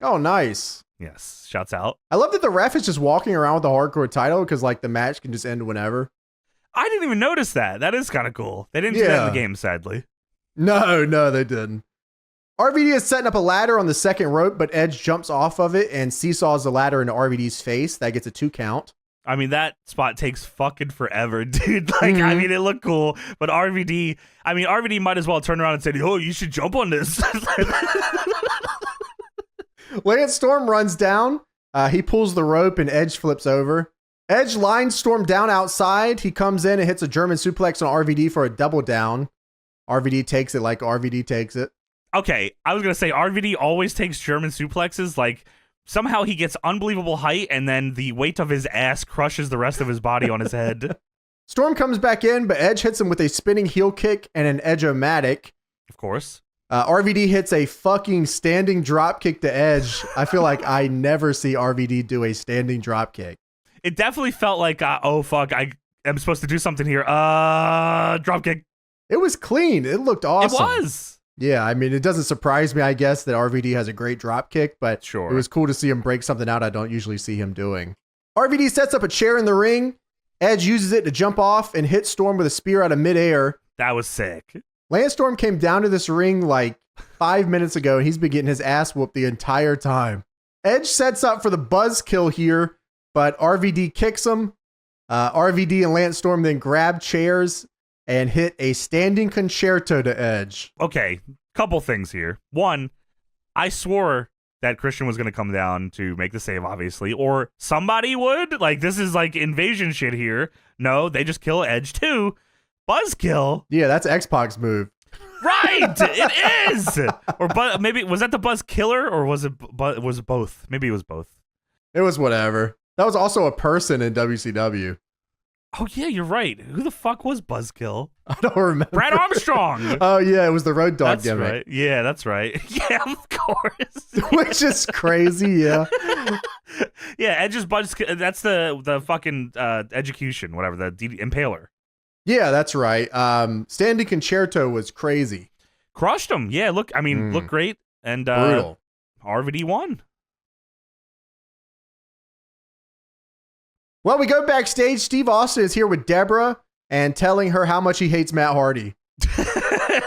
Oh, nice. Yes, shouts out. I love that the ref is just walking around with the hardcore title because, like, the match can just end whenever. I didn't even notice that. That is kind of cool. They didn't do that in the game, sadly. No, they didn't. RVD is setting up a ladder on the second rope, but Edge jumps off of it and seesaws the ladder into RVD's face. That gets a 2 count. I mean, that spot takes fucking forever, dude. Like, I mean, it looked cool, but RVD might as well turn around and say, oh, you should jump on this. Lance Storm runs down. He pulls the rope and Edge flips over. Edge lines Storm down outside. He comes in and hits a German suplex on RVD for a double down. RVD takes it like RVD takes it. Okay, I was going to say RVD always takes German suplexes. Like, somehow he gets unbelievable height, and then the weight of his ass crushes the rest of his body on his head. Storm comes back in, but Edge hits him with a spinning heel kick and an Edge-o-matic. Of course. RVD hits a fucking standing drop kick to Edge. I feel like I never see RVD do a standing drop kick. It definitely felt like, oh, fuck, I am supposed to do something here. Drop kick. It was clean. It looked awesome. It was. Yeah, I mean, it doesn't surprise me, I guess, that RVD has a great drop kick, but sure. It was cool to see him break something out I don't usually see him doing. RVD sets up a chair in the ring. Edge uses it to jump off and hit Storm with a spear out of midair. That was sick. Lance Storm came down to this ring like 5 minutes ago, and he's been getting his ass whooped the entire time. Edge sets up for the buzzkill here, but RVD kicks him. RVD and Lance Storm then grab chairs and hit a standing concerto to Edge. Okay, couple things here. One, I swore that Christian was going to come down to make the save, obviously, or somebody would. Like, this is like invasion shit here. No, they just kill Edge. Two, Buzzkill. Yeah, that's X-Pac's move. Right, it is. Or maybe was that the Buzz Killer, or was it both? Maybe it was both. It was whatever. That was also a person in WCW. Oh yeah, you're right. Who the fuck was Buzzkill? I don't remember. Brad Armstrong. Oh yeah, it was the Road Dogg That's gimmick. Right. Yeah, that's right. Yeah, of course. Which is crazy. Yeah. Yeah, Edge's Buzzkill. That's the fucking execution, whatever. The Impaler. Yeah, that's right. Standing Concerto was crazy. Crushed him. Yeah, looked great. And brutal. RVD won. Well, we go backstage. Steve Austin is here with Deborah and telling her how much he hates Matt Hardy.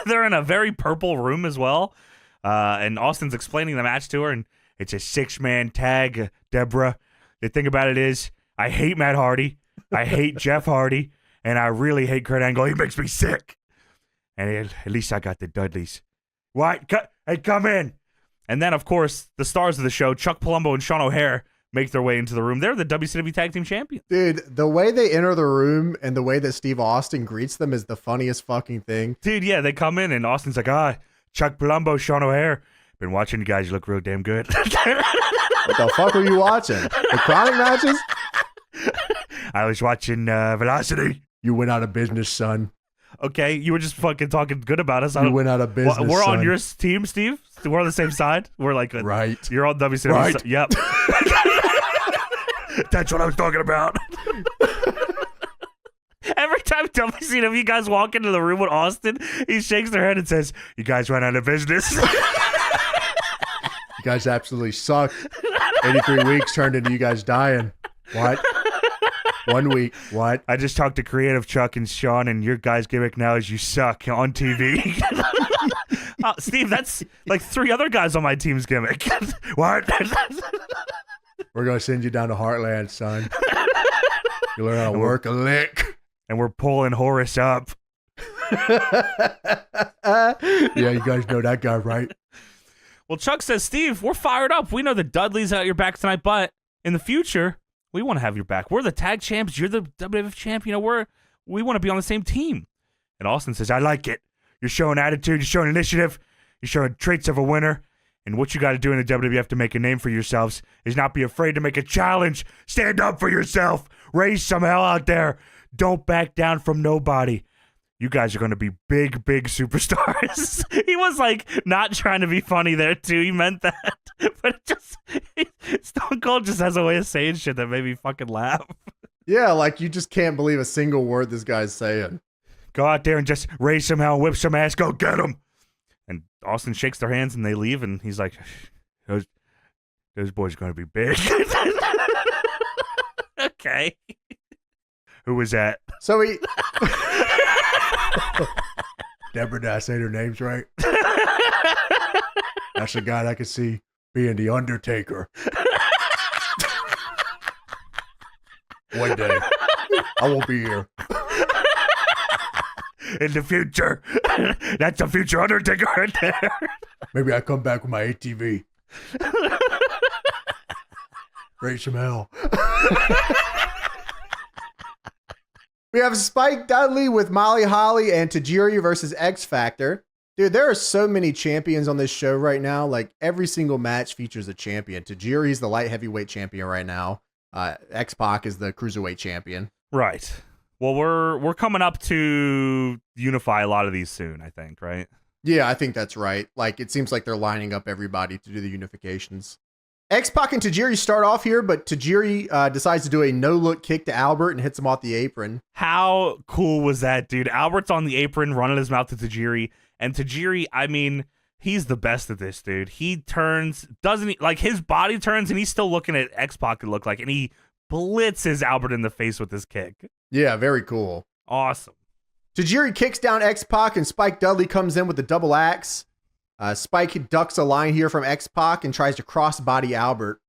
They're in a very purple room as well. And Austin's explaining the match to her, and it's a 6-man tag, Deborah. The thing about it is, I hate Matt Hardy. I hate Jeff Hardy. And I really hate Kurt Angle. He makes me sick. And at least I got the Dudleys. What? Hey, come in. And then, of course, the stars of the show, Chuck Palumbo and Sean O'Haire, make their way into the room. They're the WCW Tag Team Champions. Dude, the way they enter the room and the way that Steve Austin greets them is the funniest fucking thing. Dude, yeah, they come in and Austin's like, Chuck Palumbo, Sean O'Haire. Been watching you guys. You look real damn good. What the fuck were you watching? The Chronic matches? I was watching Velocity. You went out of business, son. Okay, you were just fucking talking good about us. You went out of business, We're son. on your team, Steve. We're on the same side. We're like, right. You're on WCW. Right. Yep. That's what I was talking about. Every time WCW guys walk into the room with Austin, he shakes their head and says, "You guys went out of business." You guys absolutely suck. 83 weeks turned into you guys dying. What? 1 week. What? I just talked to creative Chuck and Sean, and your guys' gimmick now is you suck on TV. Steve, that's like 3 other guys on my team's gimmick. What? We're going to send you down to Heartland, son. You learn how to work a lick. And we're pulling Horace up. Yeah, you guys know that guy, right? Well, Chuck says, Steve, we're fired up. We know the Dudleys at your back tonight, but in the future, we want to have your back. We're the tag champs. You're the WWF champion. We want to be on the same team. And Austin says, I like it. You're showing attitude. You're showing initiative. You're showing traits of a winner. And what you got to do in the WWF to make a name for yourselves is not be afraid to make a challenge. Stand up for yourself. Raise some hell out there. Don't back down from nobody. You guys are going to be big, big superstars. He was like not trying to be funny there too. He meant that. But it just, Stone Cold just has a way of saying shit that made me fucking laugh. Yeah, like you just can't believe a single word this guy's saying. Go out there and just raise some hell, whip some ass, go get him. And Austin shakes their hands and they leave, and he's like, those boys are going to be big. Okay. Who was that? So he... Deborah, did I say their names right? That's the guy I could see being the Undertaker. One day. I won't be here. In the future. That's the future Undertaker right there. Maybe I come back with my ATV. Raise some hell. We have Spike Dudley with Molly Holly and Tajiri versus X Factor. Dude, there are so many champions on this show right now. Like every single match features a champion. Tajiri's the light heavyweight champion right now. X-Pac is the cruiserweight champion. Right. Well, we're coming up to unify a lot of these soon, I think, right? Yeah, I think that's right. Like it seems like they're lining up everybody to do the unifications. X-Pac and Tajiri start off here, but Tajiri decides to do a no-look kick to Albert and hits him off the apron. How cool was that, dude? Albert's on the apron, running his mouth to Tajiri, and Tajiri, I mean, he's the best at this, dude. He turns, doesn't he, like his body turns, and he's still looking at X-Pac to look like, and he blitzes Albert in the face with his kick. Yeah, very cool. Awesome. Tajiri kicks down X-Pac, and Spike Dudley comes in with the double axe. Spike ducks a line here from X-Pac and tries to crossbody Albert.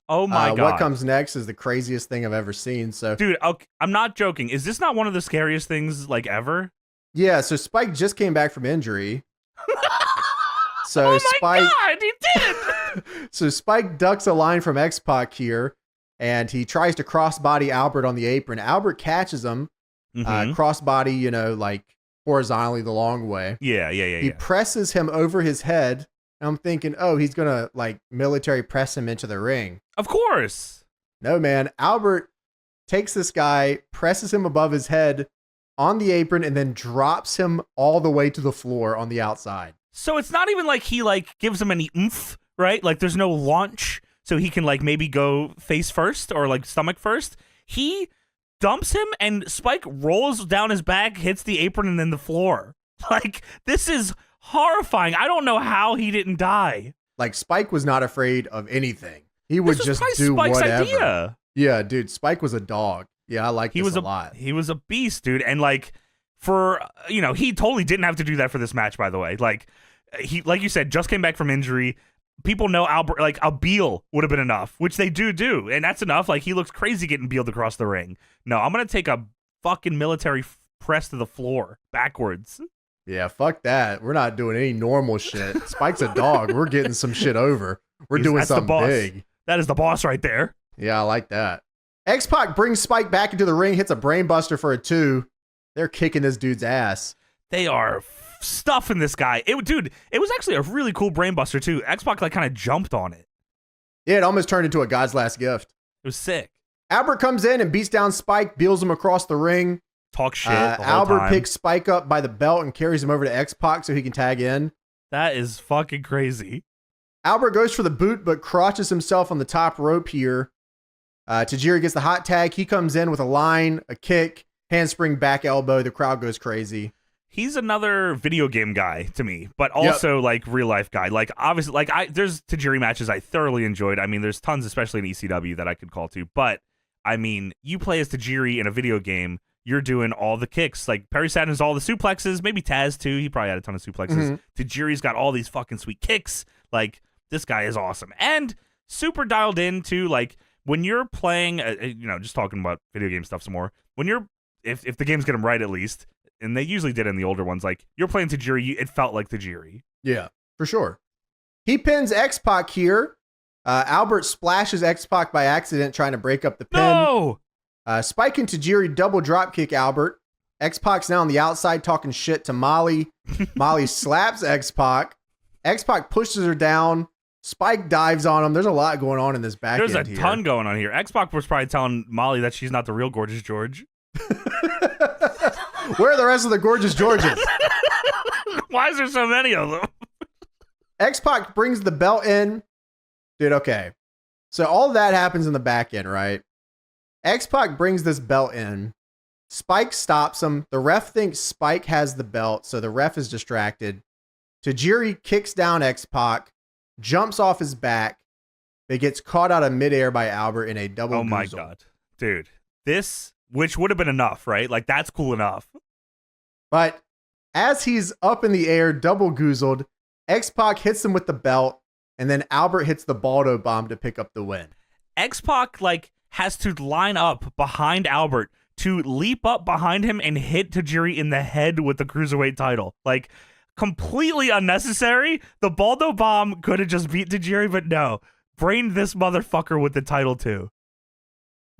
Oh my God. What comes next is the craziest thing I've ever seen. So, dude, okay, I'm not joking. Is this not one of the scariest things like ever? Yeah, so Spike just came back from injury. So God, he did. So Spike ducks a line from X-Pac here, and he tries to crossbody Albert on the apron. Albert catches him, crossbody, like horizontally the long way. Yeah. He presses him over his head. I'm thinking, oh, he's going to military press him into the ring. Of course. No, man. Albert takes this guy, presses him above his head on the apron, and then drops him all the way to the floor on the outside. So it's not even like he gives him any oomph, right? Like there's no launch so he can maybe go face first or stomach first. He dumps him and Spike rolls down his back, hits the apron and then the floor. This is horrifying. I don't know how he didn't die. Spike was not afraid of anything. He would just do Spike's whatever. Idea. Yeah, dude, Spike was a dog. Yeah, I like this a lot. He was a beast, dude. And he totally didn't have to do that for this match, by the way. He, like you said, just came back from injury. People know Albert, a Beal would have been enough, which they do. And that's enough. He looks crazy getting Bealed across the ring. No, I'm going to take a fucking military press to the floor backwards. Yeah, fuck that. We're not doing any normal shit. Spike's a dog. We're getting some shit over. We're doing something big. That is the boss right there. Yeah, I like that. X-Pac brings Spike back into the ring, hits a brainbuster for a 2. They're kicking this dude's ass. They are stuffing this guy. It was actually a really cool brainbuster too. X-Pac kind of jumped on it. Yeah, it almost turned into a God's last gift. It was sick. Albert comes in and beats down Spike, beals him across the ring. Talk shit. Albert picks Spike up by the belt and carries him over to X-Pac so he can tag in. That is fucking crazy. Albert goes for the boot, but crotches himself on the top rope here. Tajiri gets the hot tag. He comes in with a line, a kick, handspring, back elbow. The crowd goes crazy. He's another video game guy to me, but also real life guy. Obviously, there's Tajiri matches I thoroughly enjoyed. I mean, there's tons, especially in ECW, that I could call to. But I mean, you play as Tajiri in a video game, you're doing all the kicks. Perry Saturn's all the suplexes, maybe Taz too. He probably had a ton of suplexes. Tajiri's got all these fucking sweet kicks. This guy is awesome and super dialed in too. When you're playing, just talking about video game stuff some more. When you're, if the games get them right at least. And they usually did in the older ones. You're playing Tajiri, it felt like Tajiri. Yeah, for sure. He pins X-Pac here. Albert splashes X-Pac by accident, trying to break up the pin. No! Spike and Tajiri double drop kick Albert. X-Pac's now on the outside talking shit to Molly. Molly slaps X-Pac. X-Pac pushes her down. Spike dives on him. There's a lot going on in this back end. There's a ton going on here. X-Pac was probably telling Molly that she's not the real Gorgeous George. Where are the rest of the Gorgeous Georges? Why is there so many of them? X-Pac brings the belt in. Dude, okay. So all of that happens in the back end, right? X-Pac brings this belt in. Spike stops him. The ref thinks Spike has the belt, so the ref is distracted. Tajiri kicks down X-Pac, jumps off his back, but gets caught out of midair by Albert in a double Oh my God. Dude, this... Which would have been enough, right? That's cool enough. But as he's up in the air, double goozled, X-Pac hits him with the belt, and then Albert hits the Baldo bomb to pick up the win. X-Pac, has to line up behind Albert to leap up behind him and hit Tajiri in the head with the Cruiserweight title. Completely unnecessary. The Baldo bomb could have just beat Tajiri, but no. Brained this motherfucker with the title, too.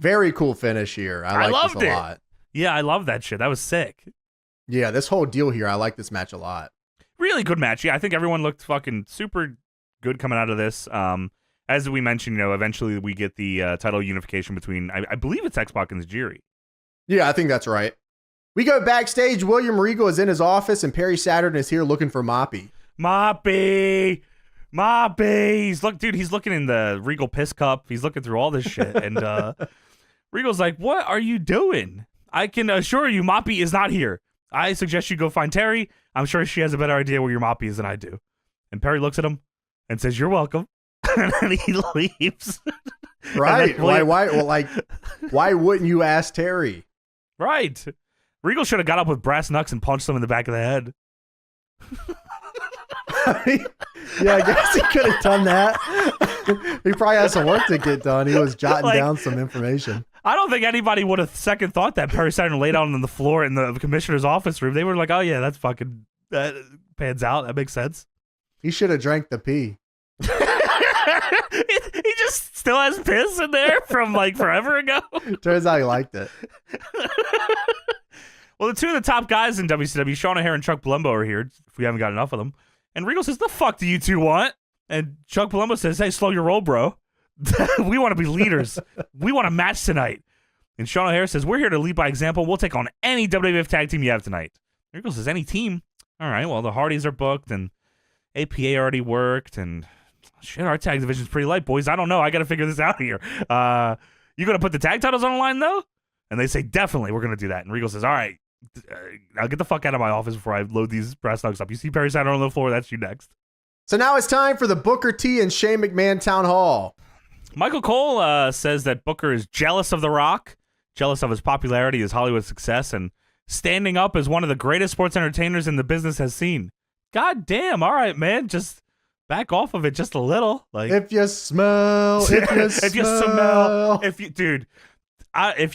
Very cool finish here. I like this a lot. Yeah, I love that shit. That was sick. Yeah, this whole deal here, I like this match a lot. Really good match. Yeah, I think everyone looked fucking super good coming out of this. As we mentioned, eventually we get the title unification between, I believe it's X-Pac and Tajiri. Yeah, I think that's right. We go backstage. William Regal is in his office, and Perry Saturn is here looking for MOPPY. MOPPY! He's looking in the Regal piss cup. He's looking through all this shit, and Regal's like, "What are you doing? I can assure you MOPPY is not here. I suggest you go find Terry. I'm sure she has a better idea where your MOPPY is than I do." And Perry looks at him and says, "You're welcome." And then he leaves. Right. Why wouldn't you ask Terry? Right. Regal should have got up with brass knucks and punched him in the back of the head. Yeah, I guess he could have done that. He probably has some work to get done. He was jotting down some information. I don't think anybody would have second thought that Perry Saturn laid down on the floor in the commissioner's office room. They were like, "Oh yeah, that pans out. That makes sense." He should have drank the pee. He just still has piss in there from like forever ago. Turns out he liked it. Well, the two of the top guys in WCW, Sean O'Haire and Chuck Palumbo, are here, if we haven't got enough of them. And Regal says, the fuck do you two want? And Chuck Palumbo says, hey, slow your roll, bro. We want to be leaders. We want a match tonight. And Sean O'Haire says, we're here to lead by example. We'll take on any WWF tag team you have tonight. Regal says, any team? All right, well, the Hardys are booked, and APA already worked, and shit, our tag division's pretty light, boys. I don't know. I got to figure this out here. You going to put the tag titles on the line, though? And they say, definitely, we're going to do that. And Regal says, all right, I'll get the fuck out of my office before I load these brass knucks up. You see Perry Saturn on the floor, that's you next. So now it's time for the Booker T and Shane McMahon Town Hall. Michael Cole says that Booker is jealous of The Rock, jealous of his popularity, his Hollywood success, and standing up as one of the greatest sports entertainers in the business has seen. God damn, all right, man, just back off of it just a little. Like, if you smell, if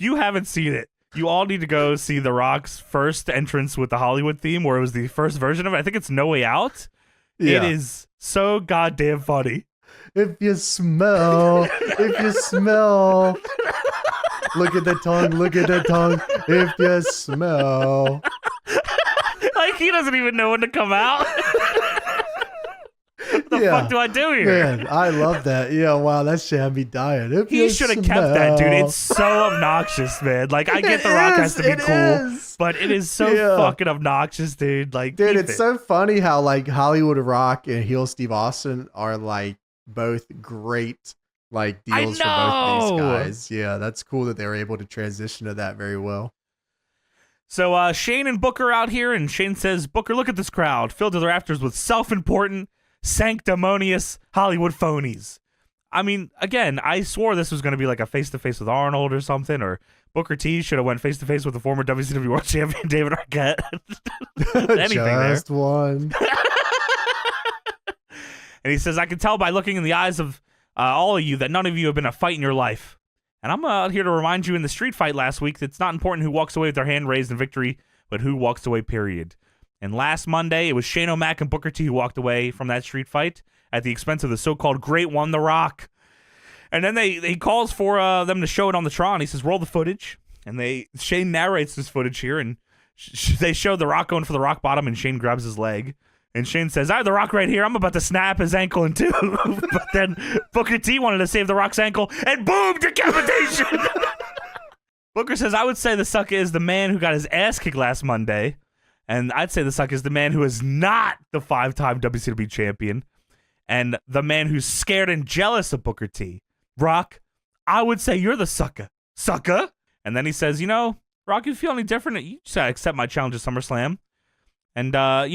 you haven't seen it, you all need to go see The Rock's first entrance with the Hollywood theme, where it was the first version of it. I think it's No Way Out. Yeah. It is so goddamn funny. If you smell, look at the tongue, if you smell. Like, he doesn't even know when to come out. What the fuck do I do here? Man, I love that. Yeah, wow, that shit had me dying. He should have kept that, dude. It's so obnoxious, man. Like, I get The Rock has to be cool, but it is so fucking obnoxious, dude. Like, dude, it's so funny how like Hollywood Rock and heel Steve Austin are like both great like deals for both these guys. Yeah, that's cool that they were able to transition to that very well. So Shane and Booker out here, and Shane says, Booker, look at this crowd filled to the rafters with self-important, sanctimonious Hollywood phonies. I mean, again, I swore this was going to be like a face-to-face with Arnold or something, or Booker T should have went face-to-face with the former WCW World Champion David Arquette. Anything Just there. One. And he says, I can tell by looking in the eyes of all of you that none of you have been a fight in your life. And I'm out here to remind you in the street fight last week that it's not important who walks away with their hand raised in victory, but who walks away, period. And last Monday, it was Shane O'Mac and Booker T who walked away from that street fight at the expense of the so-called Great One, The Rock. And then he calls for them to show it on the Tron. He says, roll the footage. And Shane narrates this footage here, and they show The Rock going for the rock bottom, and Shane grabs his leg. And Shane says, I have The Rock right here. I'm about to snap his ankle in two. But then Booker T wanted to save The Rock's ankle, and boom, decapitation. Booker says, I would say the sucker is the man who got his ass kicked last Monday. And I'd say the sucker is the man who is not the 5-time WCW champion. And the man who's scared and jealous of Booker T. Rock, I would say you're the sucker. Sucker. And then he says, you know, Rock, you feel any different? You just accept my challenge at SummerSlam. And, I'll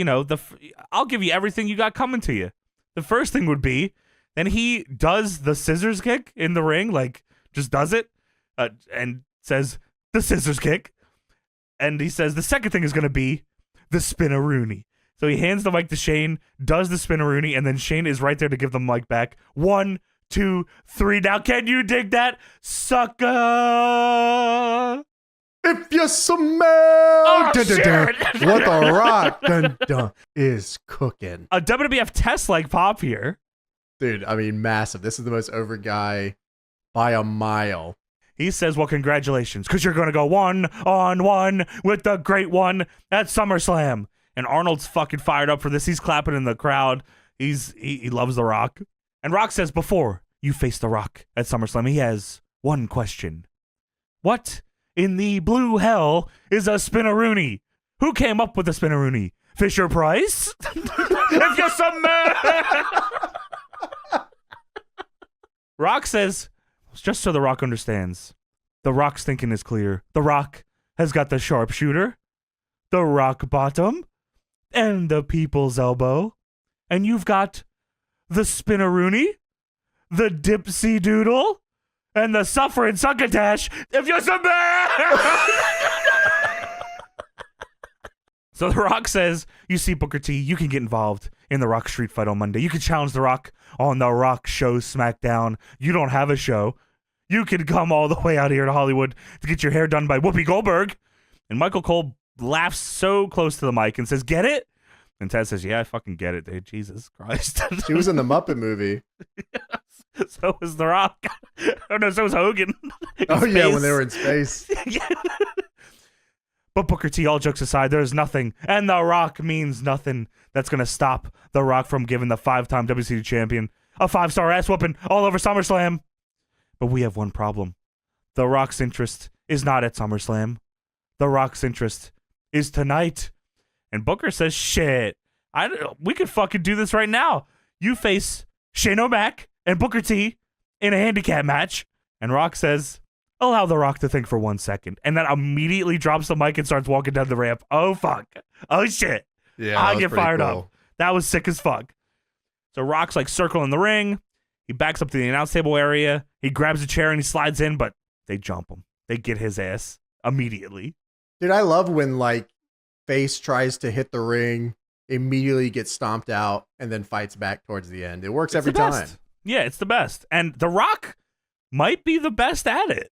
give you everything you got coming to you. The first thing would be, then he does the scissors kick in the ring, like, just does it, and says, the scissors kick. And he says, the second thing is going to be the spin-a-rooney. So he hands the mic to Shane, does the spin-a-rooney, and then Shane is right there to give the mic back. 1, 2, 3. Now, can you dig that? Sucker! If you smell what The Rock is cooking. A WWF test like pop here. Dude, I mean, massive. This is the most over guy by a mile. He says, well, congratulations, because you're going to go 1-on-1 with the Great One at SummerSlam. And Arnold's fucking fired up for this. He's clapping in the crowd. He loves The Rock. And Rock says, before you face The Rock at SummerSlam, he has one question. What in the blue hell is a spin-a-rooney? Who came up with the spin-a-rooney? Fisher Price? If you're some man. Rock says, just so The Rock understands, The Rock's thinking is clear. The Rock has got the sharpshooter, the rock bottom, and the people's elbow. And you've got the spin-a-rooney, the dipsy doodle, and the suffering succotash if you're some man. So The Rock says, you see, Booker T, you can get involved in the Rock street fight on Monday. You can challenge The Rock on the Rock show SmackDown. You don't have a show. You can come all the way out here to Hollywood to get your hair done by Whoopi Goldberg. And Michael Cole laughs so close to the mic and says, get it? And Ted says, yeah, I fucking get it, dude. Jesus Christ. She was in the Muppet movie. So was The Rock. Oh, no, so was Hogan. Oh, yeah, when they were in space. Yeah. But Booker T, all jokes aside, there's nothing, and The Rock means nothing that's going to stop The Rock from giving the 5-time WCW champion a 5-star ass whooping all over SummerSlam. But we have one problem. The Rock's interest is not at SummerSlam. The Rock's interest is tonight. And Booker says, shit, we could fucking do this right now. You face Shane O'Mac and Booker T in a handicap match. And Rock says, allow The Rock to think for 1 second. And then immediately drops the mic and starts walking down the ramp. Oh, fuck. Oh, shit. Yeah, I get fired up. That was sick as fuck. So Rock's like circling the ring. He backs up to the announce table area. He grabs a chair and he slides in, but they jump him. They get his ass immediately. Dude, I love when like face tries to hit the ring, immediately gets stomped out, and then fights back towards the end. It works every time. Yeah, it's the best. And The Rock might be the best at it.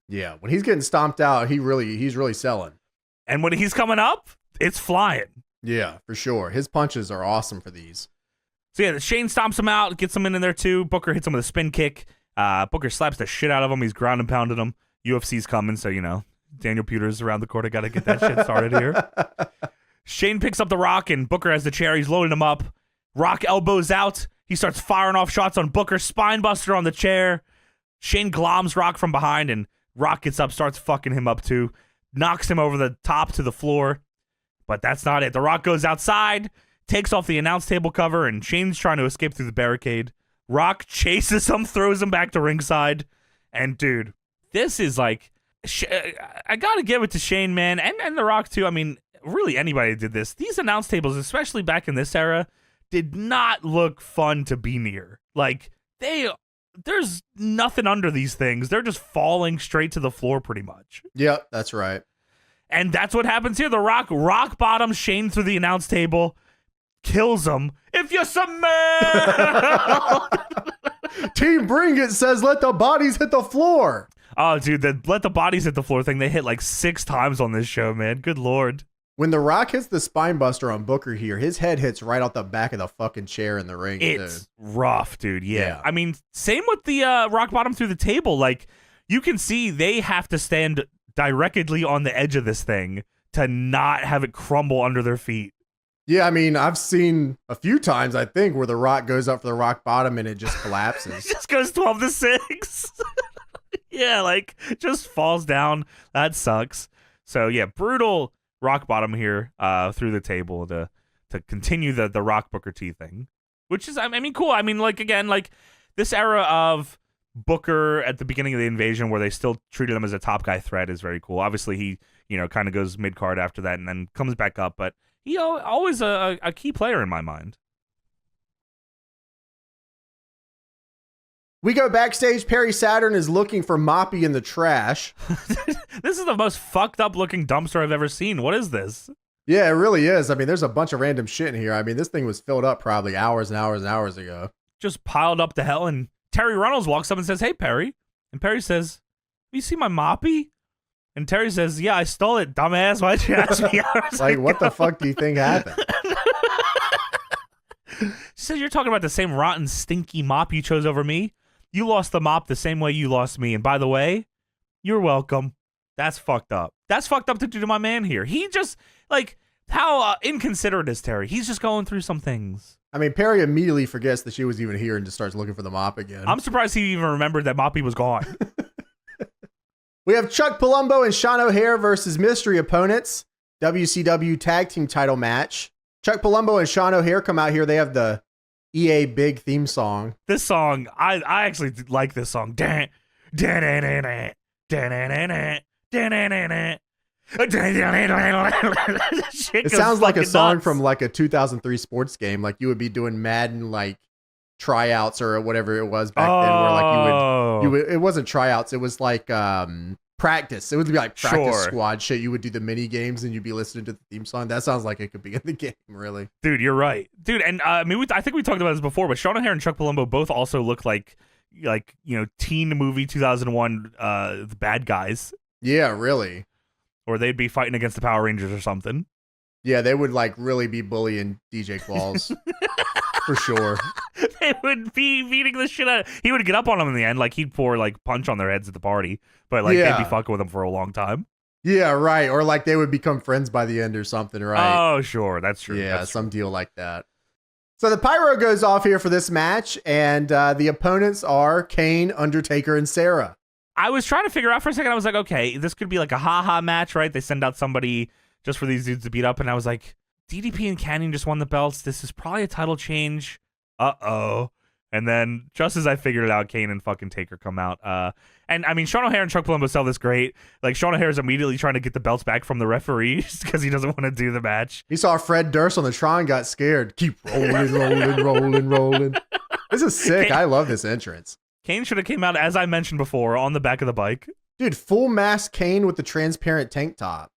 Yeah, when he's getting stomped out, he's really selling. And when he's coming up, it's flying. Yeah, for sure. His punches are awesome for these. So yeah, Shane stomps him out, gets him in there too. Booker hits him with a spin kick. Booker slaps the shit out of him. He's ground and pounding him. UFC's coming, so Daniel Pewter's around the corner. Got to get that shit started here. Shane picks up The Rock, and Booker has the chair. He's loading him up. Rock elbows out. He starts firing off shots on Booker. Spinebuster on the chair. Shane gloms Rock from behind, and Rock gets up, starts fucking him up too. Knocks him over the top to the floor. But that's not it. The Rock goes outside, takes off the announce table cover, and Shane's trying to escape through the barricade. Rock chases him, throws him back to ringside. And, dude, this is like... I gotta give it to Shane, man, and The Rock, too. I mean, really anybody did this. These announce tables, especially back in this era, did not look fun to be near. Like, there's nothing under these things. They're just falling straight to the floor pretty much. Yep, that's right. And that's what happens here. The Rock bottoms Shane through the announce table, kills him. If you smell! Team Bring It says let the bodies hit the floor. Oh, dude, the let the bodies hit the floor thing, they hit like 6 times on this show, man. Good Lord. When The Rock hits the spine buster on Booker here, his head hits right off the back of the fucking chair in the ring. It's rough, dude. Yeah. I mean, same with the rock bottom through the table. Like, you can see they have to stand directly on the edge of this thing to not have it crumble under their feet. Yeah, I mean, I've seen a few times, I think, where The Rock goes up for the rock bottom and it just collapses. It just goes 12-6. Yeah, like, just falls down. That sucks. So, yeah, brutal rock bottom here through the table to continue the Rock Booker T thing, which is, I mean, cool. I mean, like, again, like, this era of Booker at the beginning of the invasion where they still treated him as a top guy threat is very cool. Obviously, he, kind of goes mid-card after that and then comes back up, but he always a key player in my mind. We go backstage. Perry Saturn is looking for MOPPY in the trash. This is the most fucked up looking dumpster I've ever seen. What is this? Yeah, it really is. I mean, there's a bunch of random shit in here. I mean, this thing was filled up probably hours and hours and hours ago. Just piled up to hell. And Terry Runnels walks up and says, "Hey, Perry." And Perry says, "You see my MOPPY?" And Terry says, "Yeah, I stole it, dumbass. Why'd you ask me?" Like, what the fuck do you think happened? She says, "You're talking about the same rotten, stinky mop you chose over me. You lost the mop the same way you lost me. And by the way, you're welcome." That's fucked up. That's fucked up to do to my man here. He just, like, how inconsiderate is Terry? He's just going through some things. I mean, Perry immediately forgets that she was even here and just starts looking for the mop again. I'm surprised he even remembered that MOPPY was gone. We have Chuck Palumbo and Sean O'Haire versus mystery opponents. WCW Tag Team title match. Chuck Palumbo and Sean O'Haire come out here. They have the EA Big theme song. This song, I actually like this song. It sounds like a song nuts. from like a 2003 sports game. Like you would be doing Madden like tryouts or whatever it was back then. Where like you would, it wasn't tryouts. It was like practice. It would be like practice squad shit. You would do the mini games and you'd be listening to the theme song. That sounds like it could be in the game, really. Dude, you're right, dude. And I mean, I think we talked about this before, but Sean O'Haire and Chuck Palumbo both also look like teen movie 2001 the bad guys. Yeah, really. Or they'd be fighting against the Power Rangers or something. Yeah, they would like really be bullying DJ Qualls. For sure. They would be beating the shit out. He would get up on them in the end, like he'd pour like punch on their heads at the party, but like they'd be fucking with him for a long time. Yeah, right. Or like they would become friends by the end or something, right? Oh, sure. That's true. Yeah, that's some deal like that. So the pyro goes off here for this match, and the opponents are Kane, Undertaker, and Sarah. I was trying to figure out for a second. I was like, okay, this could be like a ha-ha match, right? They send out somebody just for these dudes to beat up, and I was like, DDP and Canyon just won the belts. This is probably a title change. Uh-oh. And then just as I figured it out, Kane and fucking Taker come out. And I mean, Sean O'Haire and Chuck Palumbo sell this great. Like, Sean O'Haire is immediately trying to get the belts back from the referees because he doesn't want to do the match. He saw Fred Durst on the Tron, got scared. Keep rolling. This is sick. I love this entrance. Kane should have came out, as I mentioned before, on the back of the bike. Dude, full mask Kane with the transparent tank top.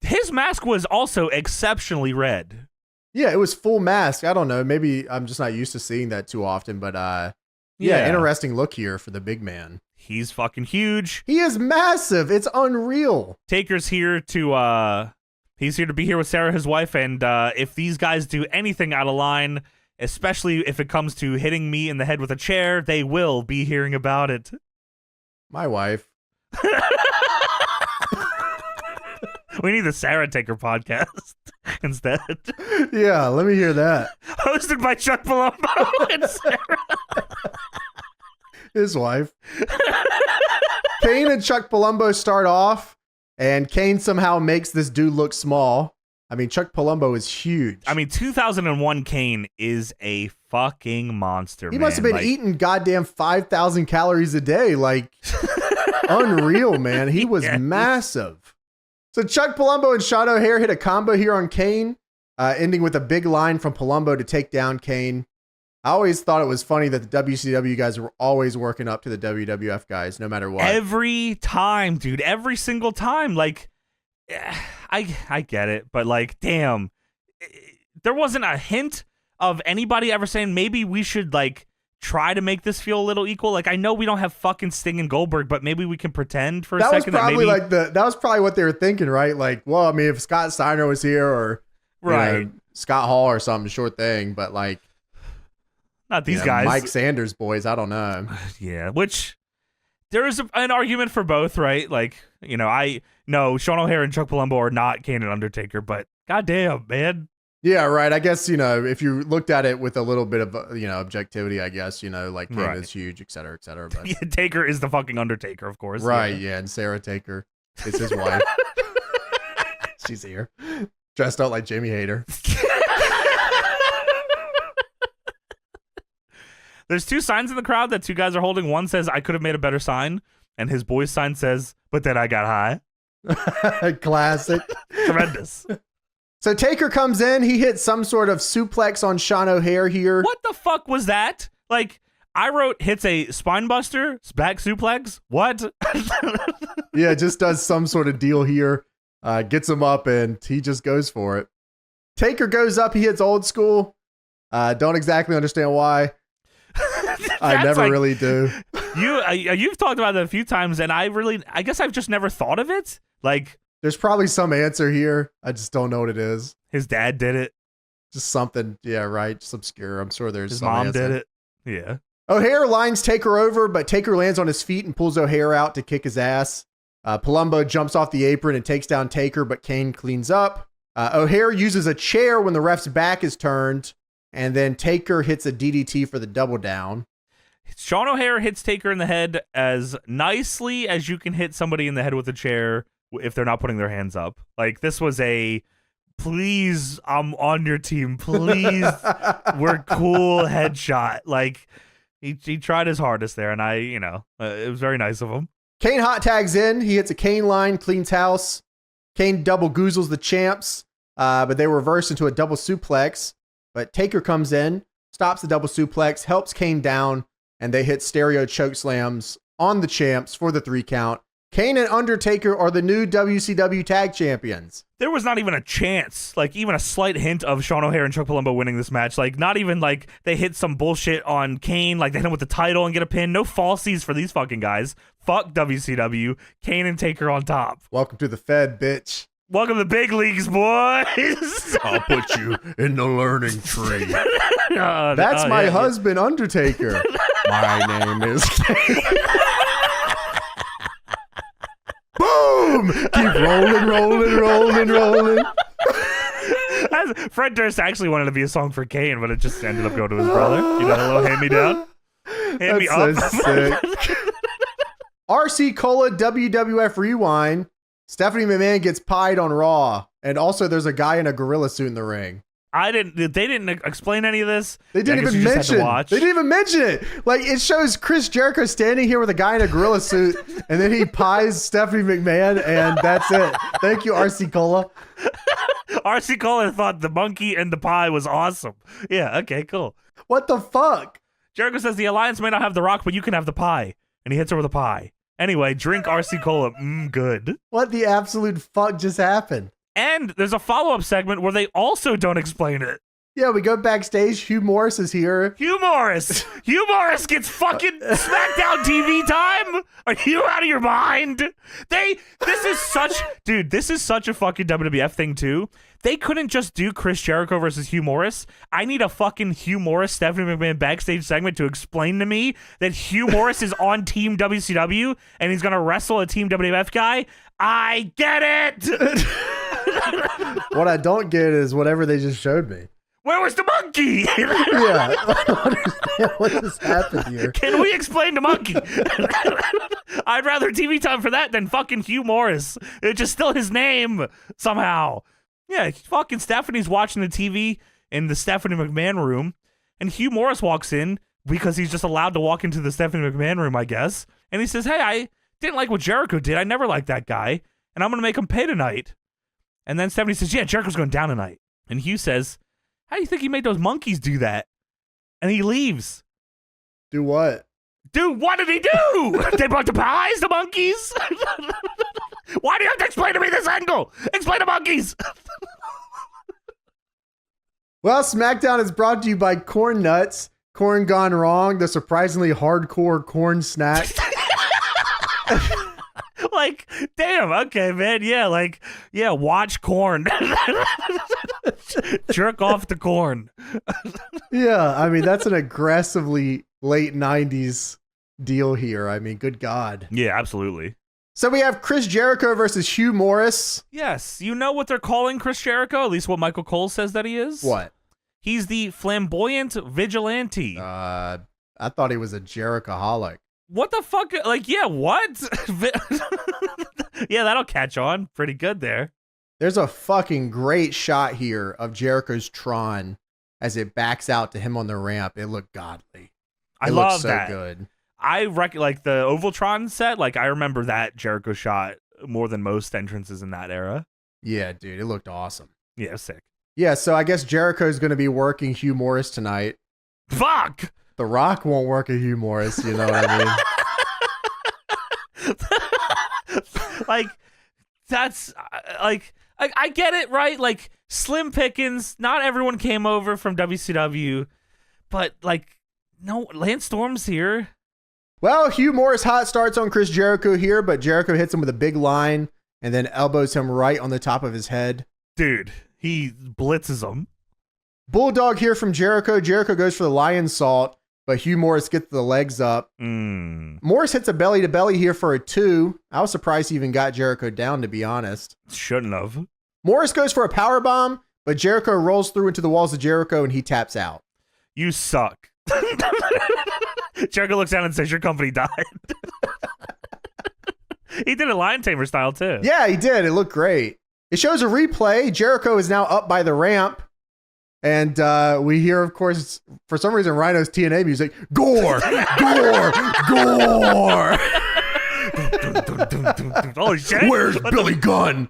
His mask was also exceptionally red. Yeah, it was full mask. I don't know. Maybe I'm just not used to seeing that too often, but yeah, interesting look here for the big man. He's fucking huge. He is massive. It's unreal. Taker's here to he's here to be here with Sarah, his wife, and if these guys do anything out of line, especially if it comes to hitting me in the head with a chair, they will be hearing about it. My wife. We need the Sarah Taker podcast instead. Yeah, let me hear that. Hosted by Chuck Palumbo and Sarah. His wife. Kane and Chuck Palumbo start off, and Kane somehow makes this dude look small. I mean, Chuck Palumbo is huge. I mean, 2001 Kane is a fucking monster, He must have been eating goddamn 5,000 calories a day. Like, unreal, man. He was massive. So Chuck Palumbo and Sean O'Haire hit a combo here on Kane, ending with a big line from Palumbo to take down Kane. I always thought it was funny that the WCW guys were always working up to the WWF guys, no matter what. Every time, dude. Every single time. Like, I get it, but like, damn. There wasn't a hint of anybody ever saying maybe we should like try to make this feel a little equal. Like, I know we don't have fucking Sting and Goldberg, but maybe we can pretend for a second that maybe that was probably what they were thinking, right? Like, well, I mean, if Scott Steiner was here or Scott Hall or something, sure thing, but like, not these guys. Mike Sanders boys, I don't know. Yeah, which there is an argument for both, right? Like, I know Sean O'Haire and Chuck Palumbo are not Kane and Undertaker, but goddamn, man. Yeah, right. I guess, if you looked at it with a little bit of, objectivity, I guess, like Kane is huge, et cetera, et cetera. But yeah, Taker is the fucking Undertaker, of course. Right, yeah. And Sarah Taker is his wife. She's here. Dressed out like Jamie Hayter. There's two signs in the crowd that two guys are holding. One says, I could have made a better sign. And his boy's sign says, but then I got high. Classic. Tremendous. So Taker comes in. He hits some sort of suplex on Sean O'Haire here. What the fuck was that? Like, I wrote hits a spine buster, back suplex. What? Yeah, just does some sort of deal here. Gets him up and he just goes for it. Taker goes up. He hits old school. Don't exactly understand why. I never really do. You've talked about that a few times, and I guess I've just never thought of it. Like, there's probably some answer here. I just don't know what it is. His dad did it. Just something, yeah, right. Just obscure. I'm sure there's his some mom answer. did it. Yeah. O'Haire lines Taker over, but Taker lands on his feet and pulls O'Haire out to kick his ass. Palumbo jumps off the apron and takes down Taker, but Kane cleans up. O'Haire uses a chair when the ref's back is turned, and then Taker hits a DDT for the double down. Sean O'Haire hits Taker in the head as nicely as you can hit somebody in the head with a chair if they're not putting their hands up. Like, this was a, please, I'm on your team. Please, we're cool headshot. Like, he tried his hardest there, and it was very nice of him. Kane hot tags in. He hits a Kane line, cleans house. Kane double goozles the champs, but they reverse into a double suplex. But Taker comes in, stops the double suplex, helps Kane down, and they hit stereo choke slams on the champs for the 3 count. Kane and Undertaker are the new WCW tag champions. There was not even a chance, like even a slight hint of Sean O'Haire and Chuck Palumbo winning this match. Like, not even like they hit some bullshit on Kane, like they hit him with the title and get a pin. No falsies for these fucking guys. Fuck WCW. Kane and Taker on top. Welcome to the Fed, bitch. Welcome to the big leagues, boys. I'll put you in the learning tree. That's my husband, Undertaker. My name is Kane. Boom! Keep rolling. Fred Durst actually wanted to be a song for Kane, but it just ended up going to his brother. You know, a little hand-me-down. Hand-me-up. So sick. RC Cola WWF Rewind. Stephanie McMahon gets pied on Raw. And also there's a guy in a gorilla suit in the ring. They didn't explain any of this. They didn't even mention it. Like, it shows Chris Jericho standing here with a guy in a gorilla suit, and then he pies Stephanie McMahon, and that's it. Thank you, RC Cola. RC Cola thought the monkey and the pie was awesome. Yeah, okay, cool. What the fuck? Jericho says the Alliance may not have the rock, but you can have the pie. And he hits her with a pie. Anyway, drink RC Cola. Good. What the absolute fuck just happened? And there's a follow-up segment where they also don't explain it. Yeah, we go backstage. Hugh Morris is here. Hugh Morris gets fucking SmackDown TV time. Are you out of your mind? This is such a fucking WWF thing too. They couldn't just do Chris Jericho versus Hugh Morris. I need a fucking Hugh Morris, Stephanie McMahon backstage segment to explain to me that Hugh Morris is on Team WCW and he's gonna wrestle a Team WWF guy. I get it. What I don't get is whatever they just showed me. Where was the monkey? Yeah, I don't understand what just happened here. Can we explain the monkey? I'd rather TV time for that than fucking Hugh Morris. It's just still his name somehow. Yeah, fucking Stephanie's watching the TV in the Stephanie McMahon room, and Hugh Morris walks in because he's just allowed to walk into the Stephanie McMahon room, I guess. And he says, hey, I didn't like what Jericho did. I never liked that guy, and I'm going to make him pay tonight. And then Stephanie says, yeah, Jericho's going down tonight. And Hugh says, how do you think he made those monkeys do that? And he leaves. Do what? Dude, what did he do? They brought the pies, the monkeys? Why do you have to explain to me this angle? Explain the monkeys. Well, SmackDown is brought to you by Corn Nuts. Corn Gone Wrong, the surprisingly hardcore corn snack. Like, damn, okay, man. Yeah, watch corn. Jerk off the corn. Yeah, I mean, that's an aggressively late 90s deal here. I mean, good God. Yeah, absolutely. So we have Chris Jericho versus Hugh Morris. Yes, you know what they're calling Chris Jericho? At least what Michael Cole says that he is? What? He's the flamboyant vigilante. I thought he was a Jerichoholic. What the fuck? Like, yeah, what? Yeah, that'll catch on pretty good there. There's a fucking great shot here of Jericho's Tron as it backs out to him on the ramp. It looked godly. I love so that. Good. I like the Oval-Tron set. Like, I remember that Jericho shot more than most entrances in that era. Yeah, dude, it looked awesome. Yeah, sick. Yeah, so I guess Jericho's going to be working Hugh Morris tonight. Fuck! The Rock won't work a Hugh Morris, you know what I mean? Like, that's, like, I get it, right? Like, slim pickings, not everyone came over from WCW, but, like, no, Lance Storm's here. Well, Hugh Morris hot starts on Chris Jericho here, but Jericho hits him with a big line and then elbows him right on the top of his head. Dude, he blitzes him. Bulldog here from Jericho. Jericho goes for the lion salt, but Hugh Morris gets the legs up. Morris hits a belly to belly here for a 2. I was surprised he even got Jericho down, to be honest. Shouldn't have. Morris goes for a power bomb, but Jericho rolls through into the walls of Jericho and he taps out. You suck. Jericho looks down and says, your company died. He did a lion tamer style too. Yeah, he did. It looked great. It shows a replay. Jericho is now up by the ramp. And we hear, of course, for some reason, Rhyno's TNA music. Gore! Gore! Gore! Oh, shit. Where's Billy Gunn?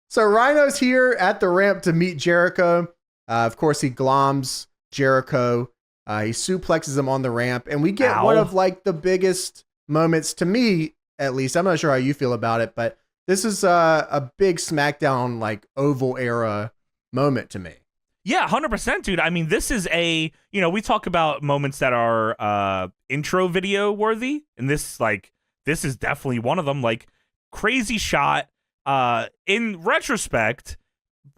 So Rhyno's here at the ramp to meet Jericho. Of course, he gloms Jericho. He suplexes him on the ramp. And we get one of like the biggest moments, to me, at least. I'm not sure how you feel about it, but this is a big SmackDown, like, Oval era moment to me. Yeah, 100%, dude. I mean, this is we talk about moments that are intro video worthy, and this this is definitely one of them. Like, crazy shot. In retrospect,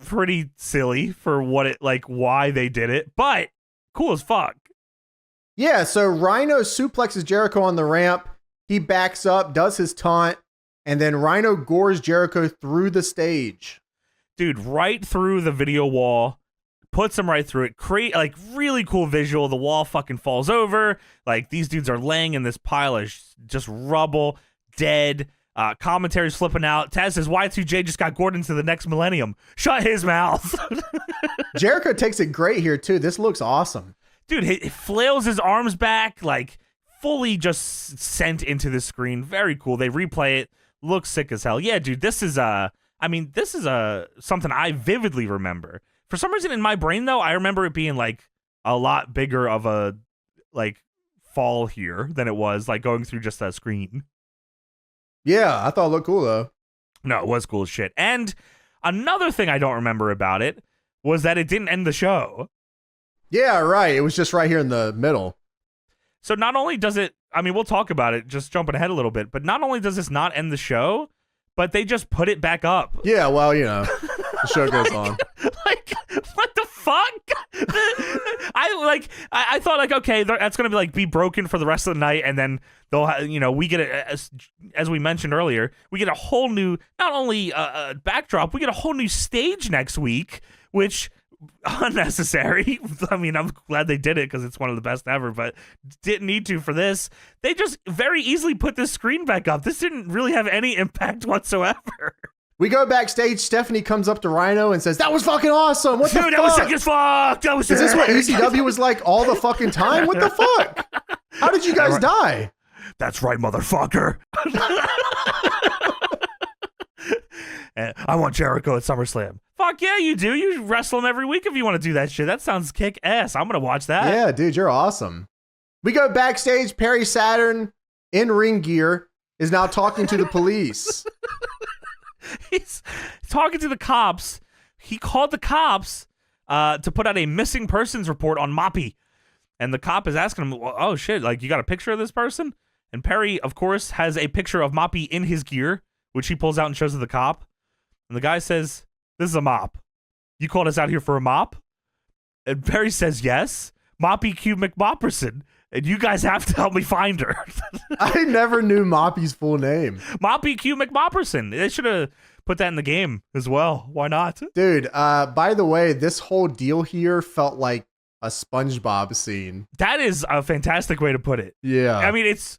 pretty silly for why they did it, but cool as fuck. Yeah, so Rhyno suplexes Jericho on the ramp. He backs up, does his taunt, and then Rhyno gores Jericho through the stage. Dude, right through the video wall, puts him right through it. Really cool visual. The wall fucking falls over. Like, these dudes are laying in this pile of just rubble, dead. Commentary's flipping out. Taz says Y2J just got gored into the next millennium. Shut his mouth. Jericho takes it great here, too. This looks awesome. Dude, he flails his arms back, like, fully just sent into the screen. Very cool. They replay it. Looks sick as hell. Yeah, dude, this is something I vividly remember. For some reason in my brain, though, I remember it being, like, a lot bigger of a, like, fall here than it was, like, going through just a screen. Yeah, I thought it looked cool, though. No, it was cool as shit. And another thing I don't remember about it was that it didn't end the show. Yeah, right. It was just right here in the middle. So not only does it, we'll talk about it, just jumping ahead a little bit, but not only does this not end the show, but they just put it back up. Yeah, well, the show goes on. Like, what the fuck? I thought, like, okay, that's gonna be broken for the rest of the night, and then they'll, we get as we mentioned earlier, we get a whole new, not only backdrop, we get a whole new stage next week, which unnecessary. I'm glad they did it because it's one of the best ever, but didn't need to for this. They just very easily put this screen back up. This didn't really have any impact whatsoever. We go backstage. Stephanie comes up to Rhyno and says, "That was fucking awesome. What the fuck? That was sick as fuck. That was sick. Is this what ECW was like all the fucking time? What the fuck? How did you guys die?" That's right, motherfucker. I want Jericho at SummerSlam. Fuck yeah, you do. You wrestle him every week if you want to do that shit. That sounds kick ass. I'm going to watch that. Yeah, dude, you're awesome. We go backstage. Perry Saturn, in ring gear, is now talking to the police. He's talking to the cops. He called the cops to put out a missing persons report on MOPPY. And the cop is asking him, oh shit, like, you got a picture of this person? And Perry, of course, has a picture of MOPPY in his gear, which he pulls out and shows to the cop. And the guy says, "This is a mop. You called us out here for a mop?" And Perry says, "Yes. MOPPY Q McMopperson. And you guys have to help me find her." I never knew MOPPY's full name. MOPPY Q McMopperson. They should have put that in the game as well. Why not? Dude, by the way, this whole deal here felt like a SpongeBob scene. That is a fantastic way to put it. Yeah. It's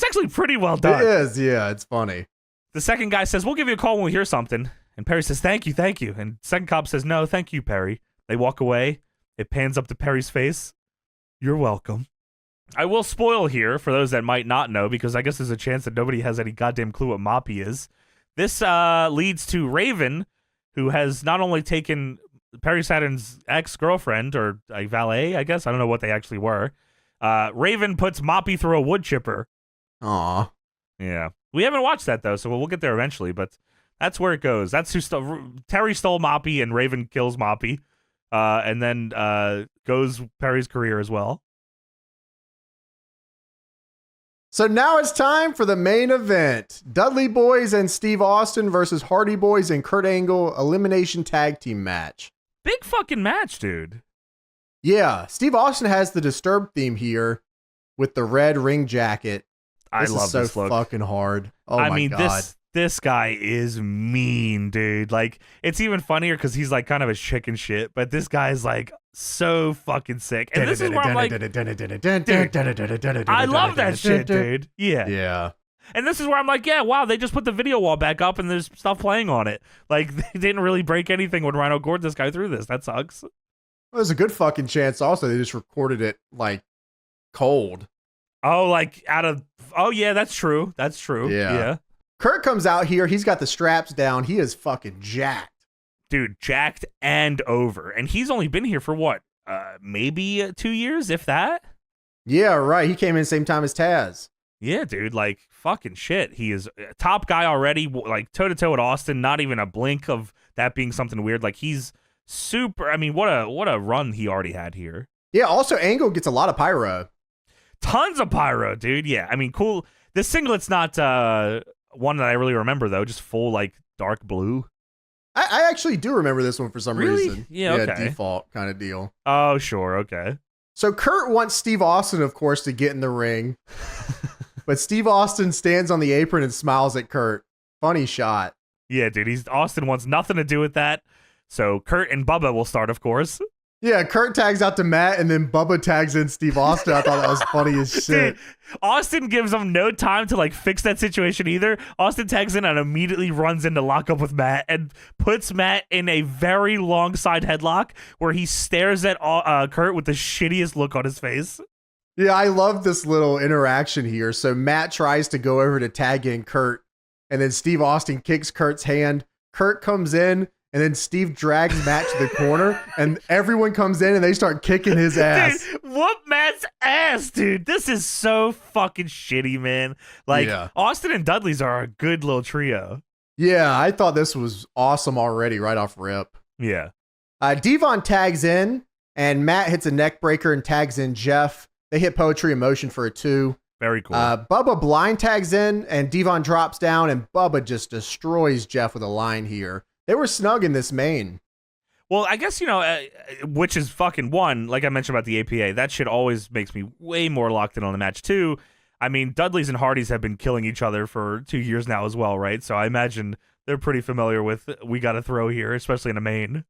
actually pretty well done. It is, yeah. It's funny. The second guy says, "We'll give you a call when we hear something." And Perry says, "Thank you, thank you." And second cop says, "No, thank you, Perry." They walk away. It pans up to Perry's face. "You're welcome." I will spoil here for those that might not know, because I guess there's a chance that nobody has any goddamn clue what MOPPY is. This leads to Raven, who has not only taken Perry Saturn's ex-girlfriend, or a valet, I guess. I don't know what they actually were. Raven puts MOPPY through a wood chipper. Aw. Yeah. We haven't watched that, though, so we'll get there eventually, but that's where it goes. That's who Terry stole MOPPY, and Raven kills MOPPY, and then goes Perry's career as well. So now it's time for the main event. Dudley Boyz and Steve Austin versus Hardy Boys and Kurt Angle elimination tag team match. Big fucking match, dude. Yeah, Steve Austin has the Disturbed theme here with the red ring jacket. I love this look. Fucking hard. Oh my God. This guy is mean, dude. Like, it's even funnier because he's like kind of a chicken shit, but this guy's like so fucking sick. And this is where I'm like, dude, I love that shit, dude. Yeah. Yeah. And this is where I'm like, yeah, wow, they just put the video wall back up and there's stuff playing on it. Like, they didn't really break anything when Rhyno gored this guy through this. That sucks. Well, there's a good fucking chance also they just recorded it like cold. Oh, like oh yeah, that's true. That's true. Yeah. Kurt comes out here. He's got the straps down. He is fucking jacked. Dude, jacked and over. And he's only been here for what? Maybe 2 years, if that? Yeah, right. He came in the same time as Taz. Yeah, dude, like, fucking shit. He is a top guy already, like, toe-to-toe with Austin, not even a blink of that being something weird. Like, he's super, what a run he already had here. Yeah, also Angle gets a lot of pyro. Tons of pyro, dude. Yeah, cool. The singlet's not one that I really remember, though. Just full, like, dark blue. I actually do remember this one for some reason. Yeah, okay. Default kind of deal. Oh, sure, okay. So Kurt wants Steve Austin, of course, to get in the ring. But Steve Austin stands on the apron and smiles at Kurt. Funny shot. Yeah, dude, Austin wants nothing to do with that. So Kurt and Bubba will start, of course. Yeah, Kurt tags out to Matt, and then Bubba tags in Steve Austin. I thought that was funny as shit. Dude, Austin gives him no time to like fix that situation either. Austin tags in and immediately runs in to lock up with Matt and puts Matt in a very long side headlock where he stares at Kurt with the shittiest look on his face. Yeah, I love this little interaction here. So Matt tries to go over to tag in Kurt, and then Steve Austin kicks Kurt's hand. Kurt comes in. And then Steve drags Matt to the corner, and everyone comes in and they start kicking his ass. Dude, whoop Matt's ass, dude. This is so fucking shitty, man. Like, Austin and Dudley's are a good little trio. Yeah, I thought this was awesome already, right off rip. Yeah. Devon tags in, and Matt hits a neck breaker and tags in Jeff. They hit Poetry in Motion for a 2. Very cool. Bubba blind tags in, and Devon drops down, and Bubba just destroys Jeff with a line here. They were snug in this main. Well, I guess, which is fucking one, like I mentioned about the APA, that shit always makes me way more locked in on the match. 2, I mean, Dudleys and Hardys have been killing each other for 2 years now as well, right? So I imagine they're pretty familiar with we got to throw here, especially in a main.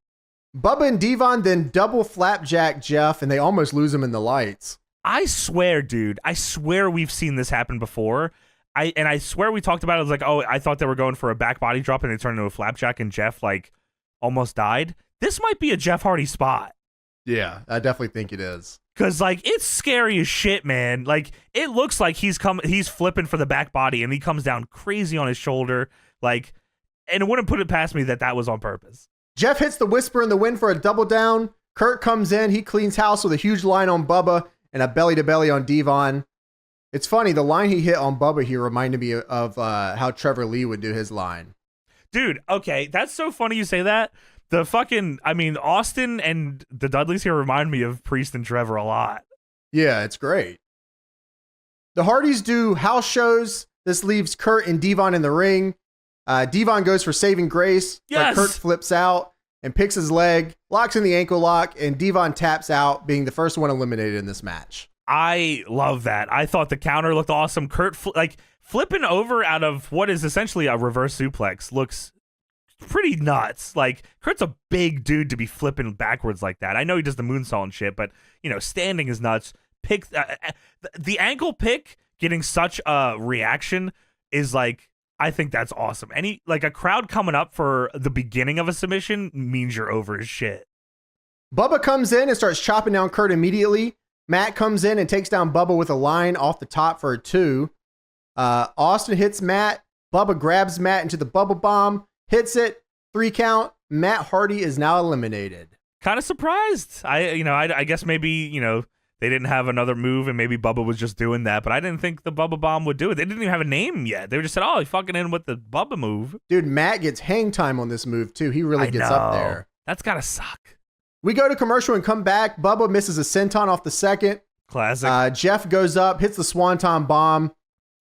Bubba and Devon then double flapjack Jeff, and they almost lose him in the lights. I swear, dude, we've seen this happen before. I swear we talked about it. It was like, oh, I thought they were going for a back body drop and they turned into a flapjack and Jeff like almost died. This might be a Jeff Hardy spot. Yeah, I definitely think it is. Cause like it's scary as shit, man. Like it looks like he's flipping for the back body and he comes down crazy on his shoulder. Like, and it wouldn't put it past me that was on purpose. Jeff hits the Whisper in the wind for a double down. Kurt comes in, he cleans house with a huge line on Bubba and a belly to belly on Devon. It's funny, the line he hit on Bubba here reminded me of how Trevor Lee would do his line. Dude, okay, that's so funny you say that. Austin and the Dudleys here remind me of Priest and Trevor a lot. Yeah, it's great. The Hardys do house shows. This leaves Kurt and Devon in the ring. Devon goes for saving grace, yes! But Kurt flips out and picks his leg, locks in the ankle lock, and Devon taps out, being the first one eliminated in this match. I love that. I thought the counter looked awesome. Kurt, flipping over out of what is essentially a reverse suplex looks pretty nuts. Like, Kurt's a big dude to be flipping backwards like that. I know he does the moonsault and shit, but, standing is nuts. The ankle pick getting such a reaction is like, I think that's awesome. A crowd coming up for the beginning of a submission means you're over as shit. Bubba comes in and starts chopping down Kurt immediately. Matt comes in and takes down Bubba with a line off the top for a 2. Austin hits Matt. Bubba grabs Matt into the Bubba Bomb, hits it, 3 count. Matt Hardy is now eliminated. Kind of surprised. I guess maybe, they didn't have another move and maybe Bubba was just doing that, but I didn't think the Bubba Bomb would do it. They didn't even have a name yet. They just said, oh, he fucking in with the Bubba move. Dude, Matt gets hang time on this move too. He really gets up there. That's gotta suck. We go to commercial and come back. Bubba misses a senton off the second. Classic. Jeff goes up, hits the Swanton Bomb,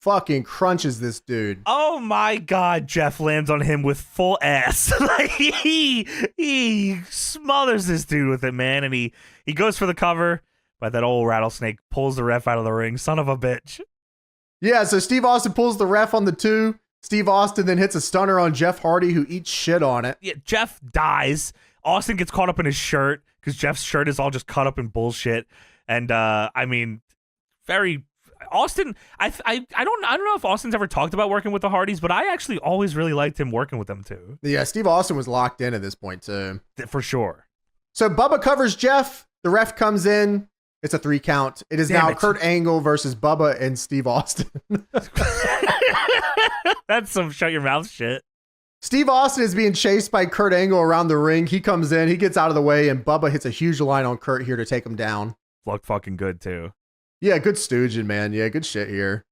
fucking crunches this dude. Oh my God, Jeff lands on him with full ass. Like he smothers this dude with it, man, and he goes for the cover, but that old rattlesnake pulls the ref out of the ring. Son of a bitch. Yeah, so Steve Austin pulls the ref on the 2. Steve Austin then hits a stunner on Jeff Hardy, who eats shit on it. Yeah, Jeff dies. Austin gets caught up in his shirt because Jeff's shirt is all just caught up in bullshit. And Austin, I don't know if Austin's ever talked about working with the Hardys, but I actually always really liked him working with them too. Yeah, Steve Austin was locked in at this point too. For sure. So Bubba covers Jeff. The ref comes in. It's a 3 count. It is now Kurt Angle versus Bubba and Steve Austin. That's some shut your mouth shit. Steve Austin is being chased by Kurt Angle around the ring. He comes in, he gets out of the way, and Bubba hits a huge line on Kurt here to take him down. Looked fucking good, too. Yeah, good stooging, man. Yeah, good shit here.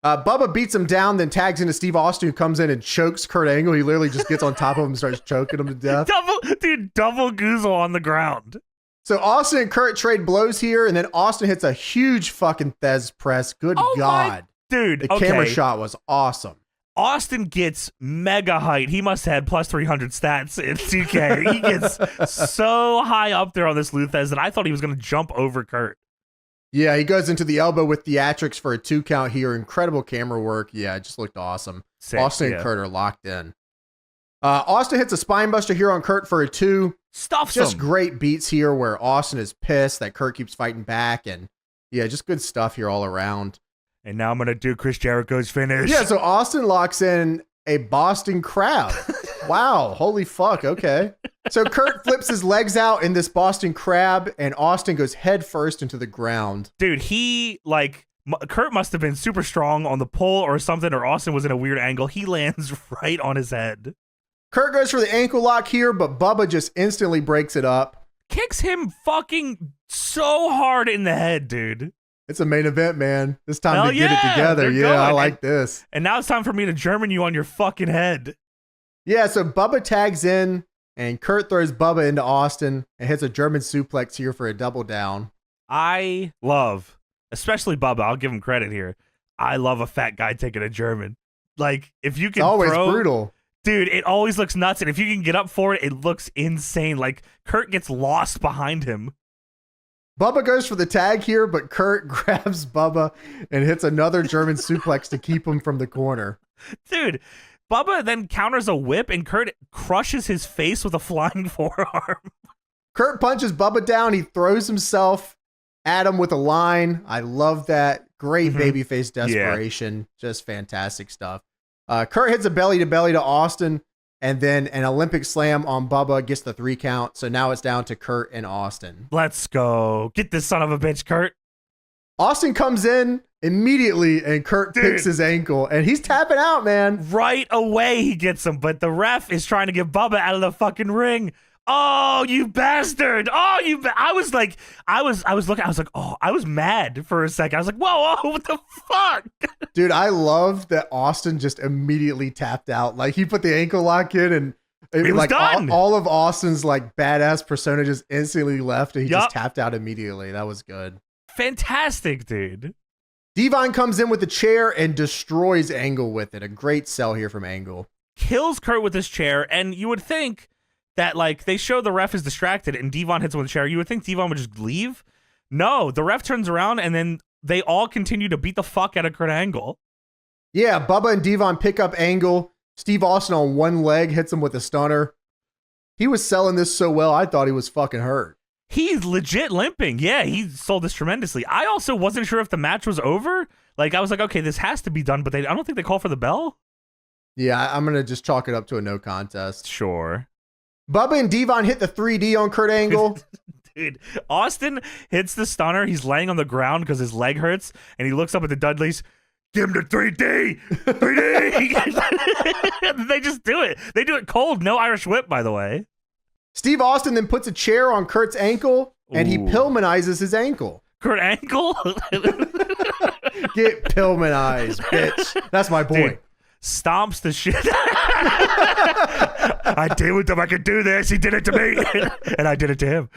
Bubba beats him down, then tags into Steve Austin, who comes in and chokes Kurt Angle. He literally just gets on top of him and starts choking him to death. Double goozle on the ground. So Austin and Kurt trade blows here, and then Austin hits a huge fucking Thez press. Good God. Dude, the camera shot was awesome. Austin gets mega height. He must have had plus 300 stats in 2K. He gets so high up there on this Luthez that I thought he was going to jump over Kurt. Yeah, he goes into the elbow with theatrics for a 2 count here. Incredible camera work. Yeah, it just looked awesome. Sick, Austin and Kurt are locked in. Austin hits a spine buster here on Kurt for a 2. Stuffs Just him. great beats here where Austin is pissed that Kurt keeps fighting back. And yeah, just good stuff here all around. And now I'm going to do Chris Jericho's finish. Yeah, so Austin locks in a Boston Crab. Wow, holy fuck, okay. So Kurt flips his legs out in this Boston Crab, and Austin goes head first into the ground. Dude, Kurt must have been super strong on the pole or something, or Austin was in a weird angle. He lands right on his head. Kurt goes for the ankle lock here, but Bubba just instantly breaks it up. Kicks him fucking so hard in the head, dude. It's a main event, man. It's time to get it together. Yeah, I like this. And now it's time for me to German you on your fucking head. Yeah, so Bubba tags in, and Kurt throws Bubba into Austin and hits a German suplex here for a double down. I love, especially Bubba, I'll give him credit here. I love a fat guy taking a German. Like, if you can It's always brutal. Dude, it always looks nuts, and if you can get up for it, it looks insane. Like, Kurt gets lost behind him. Bubba goes for the tag here, but Kurt grabs Bubba and hits another German suplex to keep him from the corner. Dude, Bubba then counters a whip, and Kurt crushes his face with a flying forearm. Kurt punches Bubba down. He throws himself at him with a line. I love that. Great babyface desperation. Yeah. Just fantastic stuff. Kurt hits a belly-to-belly to Austin, and then an Olympic slam on Bubba gets the 3 count. So now it's down to Kurt and Austin. Let's go. Get this son of a bitch, Kurt. Austin comes in immediately, and Kurt picks his ankle, and he's tapping out, man. Right away he gets him, but the ref is trying to get Bubba out of the fucking ring. Oh, you bastard. Oh, I was like, I was mad for a second. I was like, whoa, what the fuck? Dude, I love that Austin just immediately tapped out. Like, he put the ankle lock in, and it was like done. All of Austin's like badass persona just instantly left, and he just tapped out immediately. That was good. Fantastic, dude. Devon comes in with the chair and destroys Angle with it. A great sell here from Angle. Kills Kurt with his chair, and you would think that, like, they show the ref is distracted and Devon hits him with a chair. You would think Devon would just leave. No, the ref turns around, and then they all continue to beat the fuck out of Kurt Angle. Yeah, Bubba and Devon pick up Angle. Steve Austin on one leg hits him with a stunner. He was selling this so well, I thought he was fucking hurt. He's legit limping. Yeah, he sold this tremendously. I also wasn't sure if the match was over. Like, I was like, okay, this has to be done, but I don't think they call for the bell. Yeah, I'm going to just chalk it up to a no contest. Sure. Bubba and Devon hit the 3D on Kurt Angle. Dude, Austin hits the stunner. He's laying on the ground because his leg hurts, and he looks up at the Dudleys. Give him the 3D! 3D! They just do it. They do it cold. No Irish whip, by the way. Steve Austin then puts a chair on Kurt's ankle, and he Pillmanizes his ankle. Kurt Ankle? Get Pillmanized, bitch. That's my point. Dude, stomps the shit. I did with him. I could do this. He did it to me. And I did it to him.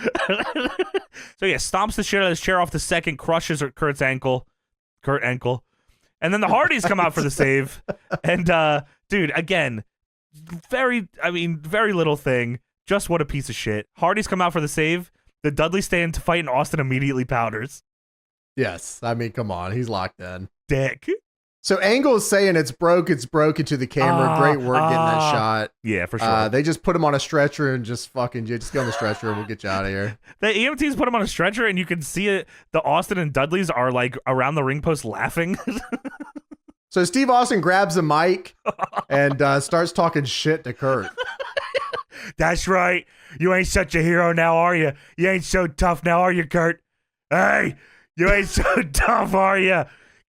So yeah, stomps the shit out of his chair off the second, crushes Kurt's ankle. Kurt Ankle. And then the Hardys come out for the save. And dude, again, very little thing. Just what a piece of shit. Hardys come out for the save. The Dudleys stand to fight, and Austin immediately powders. Yes. I mean, come on. He's locked in. Dick. So Angle is saying it's broke into the camera. Great work getting that shot. Yeah, for sure. They just put him on a stretcher and just get on the stretcher and we'll get you out of here. The EMTs put him on a stretcher, and you can see it. The Austin and Dudleys are like around the ring post laughing. So Steve Austin grabs a mic and starts talking shit to Kurt. That's right. You ain't such a hero now, are you? You ain't so tough now, are you, Kurt? Hey, you ain't so tough, are you?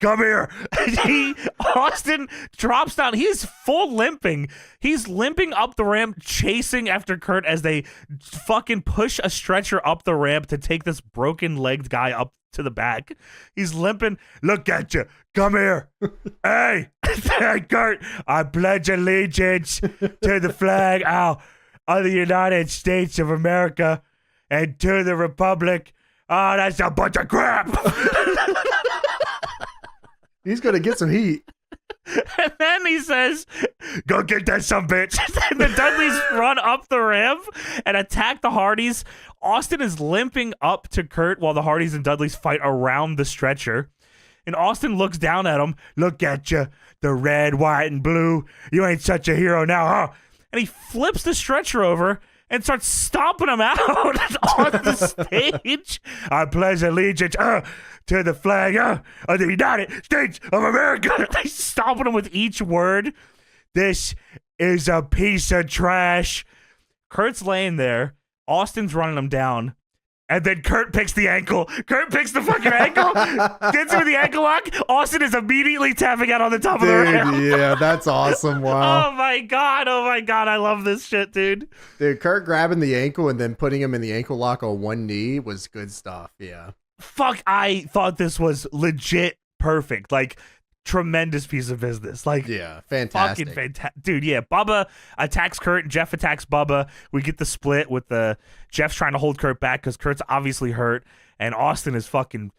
Come here. Austin drops down. He's full limping. He's limping up the ramp, chasing after Kurt as they fucking push a stretcher up the ramp to take this broken-legged guy up to the back. He's limping. Look at you. Come here. Hey, Kurt, I pledge allegiance to the flag of the United States of America and to the Republic. Oh, that's a bunch of crap. He's going to get some heat. And then he says, go get that sumbitch. And the Dudleys run up the ramp and attack the Hardys. Austin is limping up to Kurt while the Hardys and Dudleys fight around the stretcher. And Austin looks down at him. Look at you, the red, white, and blue. You ain't such a hero now, huh? And he flips the stretcher over and starts stomping him out on the stage. I pledge allegiance to the flag of the United States of America. He's stomping him with each word. This is a piece of trash. Kurt's laying there. Austin's running him down. And then Kurt picks the ankle. Kurt picks the fucking ankle. Gets him with the ankle lock. Austin is immediately tapping out on the top of the ramp. Yeah, that's awesome. Wow. Oh my God. I love this shit, dude. Dude, Kurt grabbing the ankle and then putting him in the ankle lock on one knee was good stuff. Yeah. Fuck, I thought this was legit perfect. Like, tremendous piece of business. Like, yeah, fantastic. Fucking fantastic. Dude, yeah. Bubba attacks Kurt and Jeff attacks Bubba. We get the split with Jeff's trying to hold Kurt back because Kurt's obviously hurt. And Austin is fucking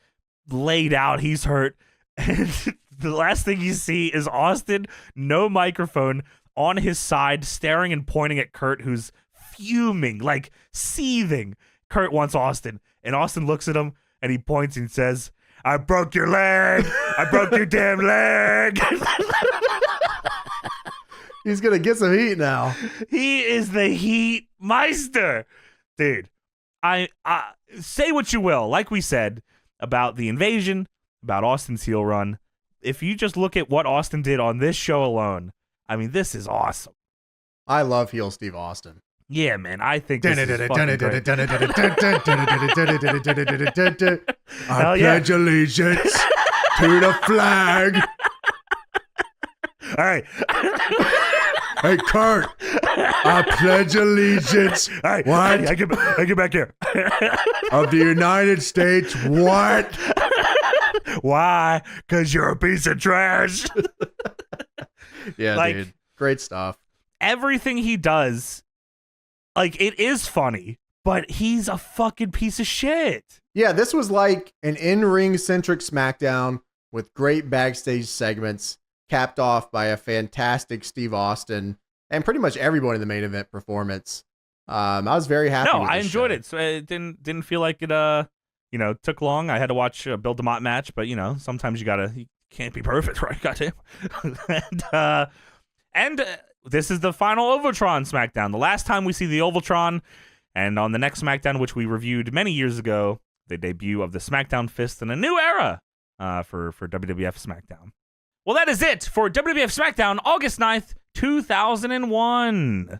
laid out. He's hurt. And the last thing you see is Austin, no microphone, on his side, staring and pointing at Kurt, who's fuming, like seething. Kurt wants Austin. And Austin looks at him and he points and says, I broke your leg. I broke your damn leg. He's going to get some heat now. He is the heat meister. Dude, I say what you will. Like we said about the invasion, about Austin's heel run. If you just look at what Austin did on this show alone, I mean, this is awesome. I love heel Steve Austin. Yeah, man, I think this is fucking great. I pledge allegiance to the flag. All right. Hey, Kurt, I pledge allegiance. All right. What? I get back here. Of the United States, what? Why? Because you're a piece of trash. Yeah, like, dude. Great stuff. Everything he does, like, it is funny, but he's a fucking piece of shit. Yeah, this was like an in-ring centric SmackDown with great backstage segments, capped off by a fantastic Steve Austin and pretty much everyone in the main event performance. I was very happy. No, with I enjoyed show. it. So it didn't feel like it took long. I had to watch a Bill DeMott match, but sometimes you can't be perfect, right? Goddamn. and this is the final Oval-Tron SmackDown. The last time we see the Oval-Tron, and on the next SmackDown, which we reviewed many years ago, the debut of the SmackDown Fist in a new era for WWF SmackDown. Well, that is it for WWF SmackDown, August 9th, 2001.